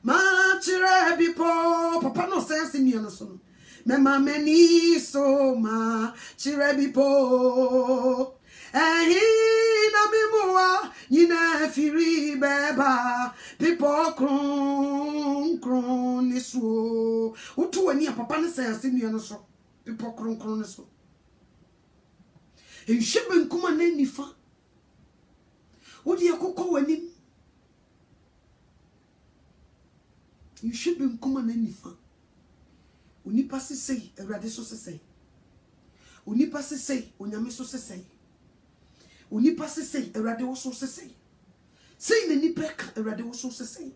Ma chere people. Papa no sense ni no so. Me ma meni so ma chere people. Ehi na mi moa nyina firi beba. People kron ni so. Utu wani papa no sense ni no so. People kron ni so. And shibben kuma nenifa. Odi akoko wanim. You shibben kuma nenifa. Unipa se say, erade so se say. Unipa se say, onyame so se say. Unipa se say, erade so se say. Say ne nipeka, erade so se say.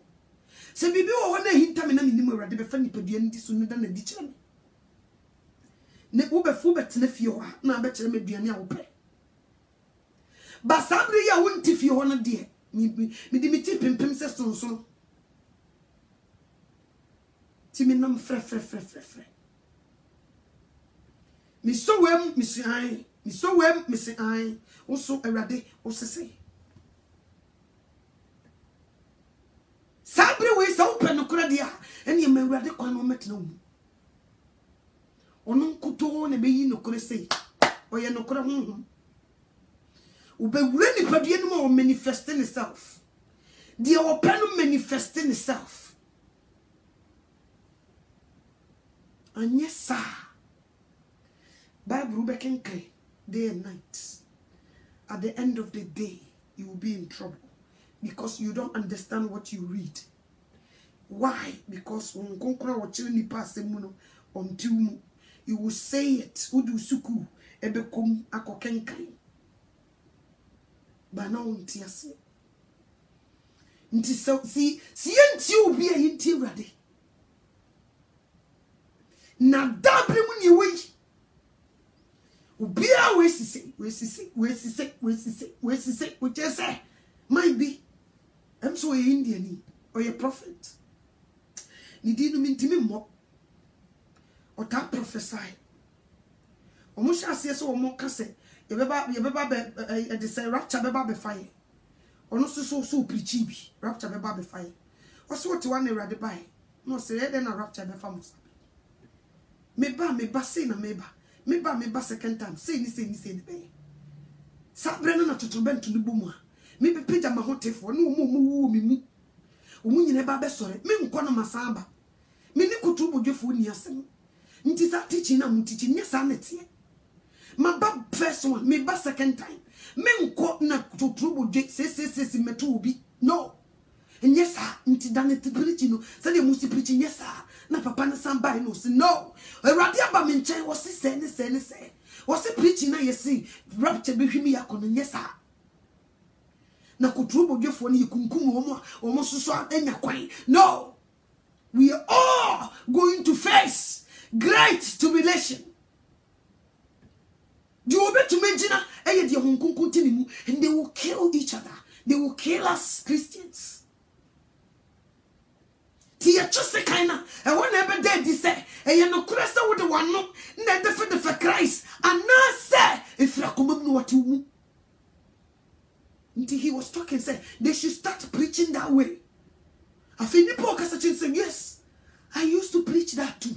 Se bibi o wana hinta me na minim erade be fa nipadua ndi so ne da na di kire me. Ne ubefu betene fie ha na be kire me duane a wopre basabre ya wonti fie ho no de mi di mi ti pimpim se sonso ti mi nam fre mi so wem mi si ai mi so wem mi si ai wo so awrade wo sese sabre we sa open no kra dia ene ye ma awrade kwa no metena wo ono nkuto ne beyi no kore sei oye no kore honhom ube wure ni padie no mo manifesting itself the open manifesting itself and yes sir Bible be can cry day and night. At the end of the day you will be in trouble because you don't understand what you read. Why? Because when konkora wo chire ni pass mu no until you will say it udu suku ebekom akokenkan ba na onti ase nti si enti obi a enti urade na dabre mu ni we obi a we sisi which is say might be I'm so Indian or a prophet ni dinu mintimi mo or that prophesy almost as yes or more kase ye beba de say rapture beba be fire or no so preachy bi rapture beba be fire or so what one erade by no say then a rapture be famous me ba say na me ba second time say ni be sabre no na totobentu ni bomu a me be page ma hotefo no mo mi mu omu nyine ba be sore me nko no masamba me ni kutu bodwefo ni asem nti sa teaching na mu teaching nya sa netie ma ba first one me ba second time me nko na kutu bodwe se meto obi no yes nti dane te preaching no say dey musi preaching yes na papa na samba no say no erade aba me nchen wo se ne say wo se preaching na yesi rapture be hwimi yakono yes na kutu bodwefo ni yikunkum omo soso anya kwan no we are all going to face great tribulation. Do you bet to Medina? And they will kill each other. They will kill us Christians. Tia just a kind of and whenever they say, and you know, Christ with the one no, never for Christ, and now say, if you come what you until he was talking, said they should start preaching that way. I feel the podcast saying, yes, I used to preach that too.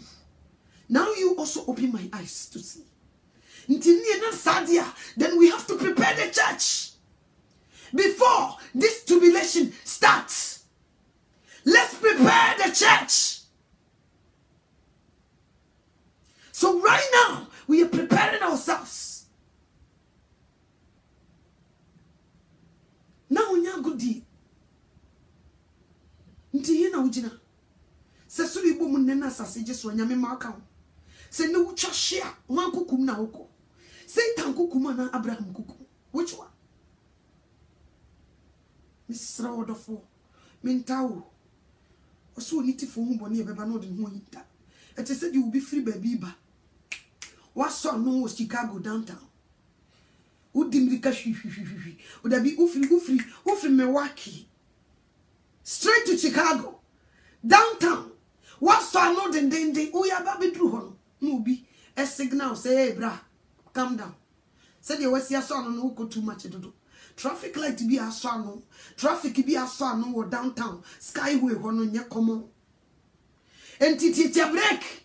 Now you also open my eyes to see. Then we have to prepare the church before this tribulation starts. Let's prepare the church. So right now we are preparing ourselves. Now we are good. Ujina. Sesuri bo munena sase Jesu nyame maka. Se ne wucha share wan kukum na woko. Satan kukum na Abraham kukum. Which one? Misra wodofo. Mintawo. Oso niti fo hu boni e beba no de ho yita. Ete said you will be free baby ba. What saw no was Chicago downtown. Udimrika hwi. Odabi ufri Milwaukee. Straight to Chicago. Downtown. What saw no den uya baby drew hon. No be a signal say, hey, bra, calm down. Said you was your son no go too much do. Traffic light be a son, traffic be a son or downtown. Skyway hono nya common. Entity break.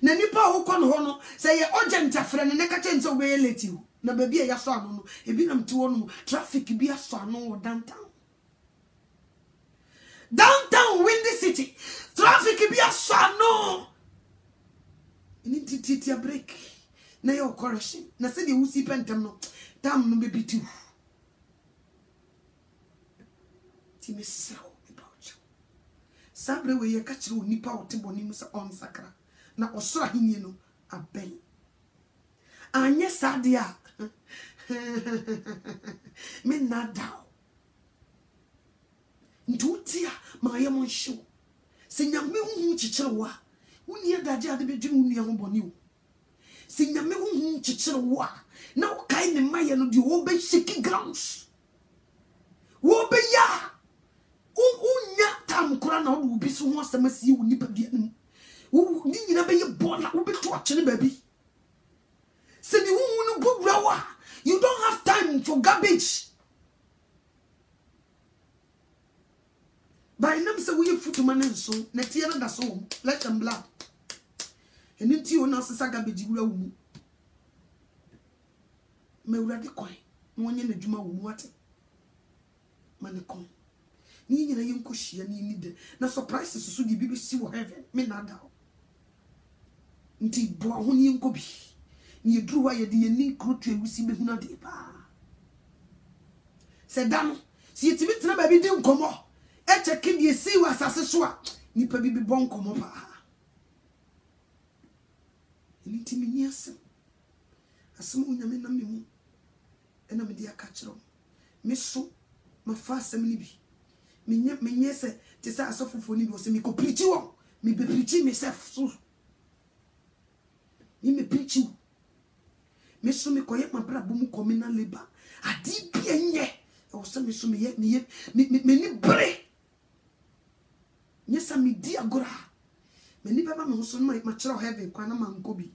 Na nipa ho kon hono say ye urgent afre ne ka chen so we let you. Na baby ya son no e bi nam ti wono traffic be a son or downtown. Downtown Windy City. Traffic be a son no. Entity break. Na your correction. Na say the usi pentem no. Tam no be too. Ti me sell about you. Sabre we ye catch you nipa otiboni musa on sakra. Na osora hini no aben. Anye sadia. Me nada. Ntutia ma ye mon show. Se nyame hu chichire wa. Woni adaje ade be dwum nua ho boni o. Se nyame hu chichire wa. Na o kai ne maye no de wo be shaky grounds. Wo be ya. Unya tam kura na wo bi so ho asem asie wo nipa bia nem. Wo ni nyina be ye bona wo be to akere baby. Se ni hu no bugura wa. You don't have time for garbage. By nam se we foot man so na tie na da so flesh and blood. Eni nti o na sesa garbage gura wo mu. Me wura de kwan. Wonye na djuma wo mu ate. Mane kon. Ni nyina ye nkohia ni de. Na surprises so di bibi si wo heaven. Me na da. Nti bo ho ni nkobi. Ni eduru wa ye de ni krotu ewusi be huna de pa. Se dam, si yetimi tena ba bi di nkomo. Eche kidi esi wa asase so a nipa bibi bon nkomo pa. Ni timi ni asem. Asem unyame na memu. Ena me dia ka kire me so ma fa asem ni bi menye se te say asofofo ni bi o se me ko preach wo me be preach myself so me preach me so me koye mabra bo mu communal labor adi bia nye e wo se me so me ni bre nyesa me di agora me ni baba me ho so ma kire heaven kwa na manko bi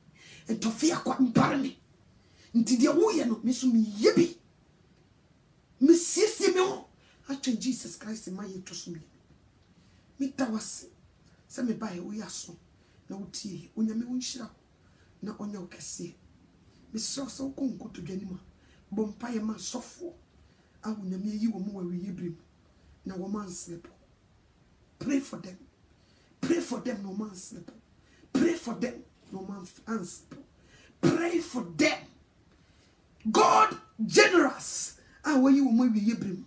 entofia kwa mpare me nti dia wo ye no me so me ye bi me sisi me ho achen Jesus Christ ma ye to so me tawase se me ba ye wo ya so na utie onya me wonhira na onya okese me so ko nkoto dwanima bompa ye ma sofo awunya me yi wo mo wa wiye brim na wo man sleep. Pray for them. Pray for them, no man sleep. Pray for them, no man sleep. Pray for them. God generous. Where you will be Yebrim.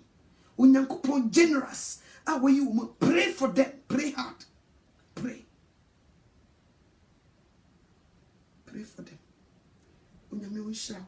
Unyankopon generous. Where you will pray for them. Pray hard. Pray. Pray for them. Unyame we shall.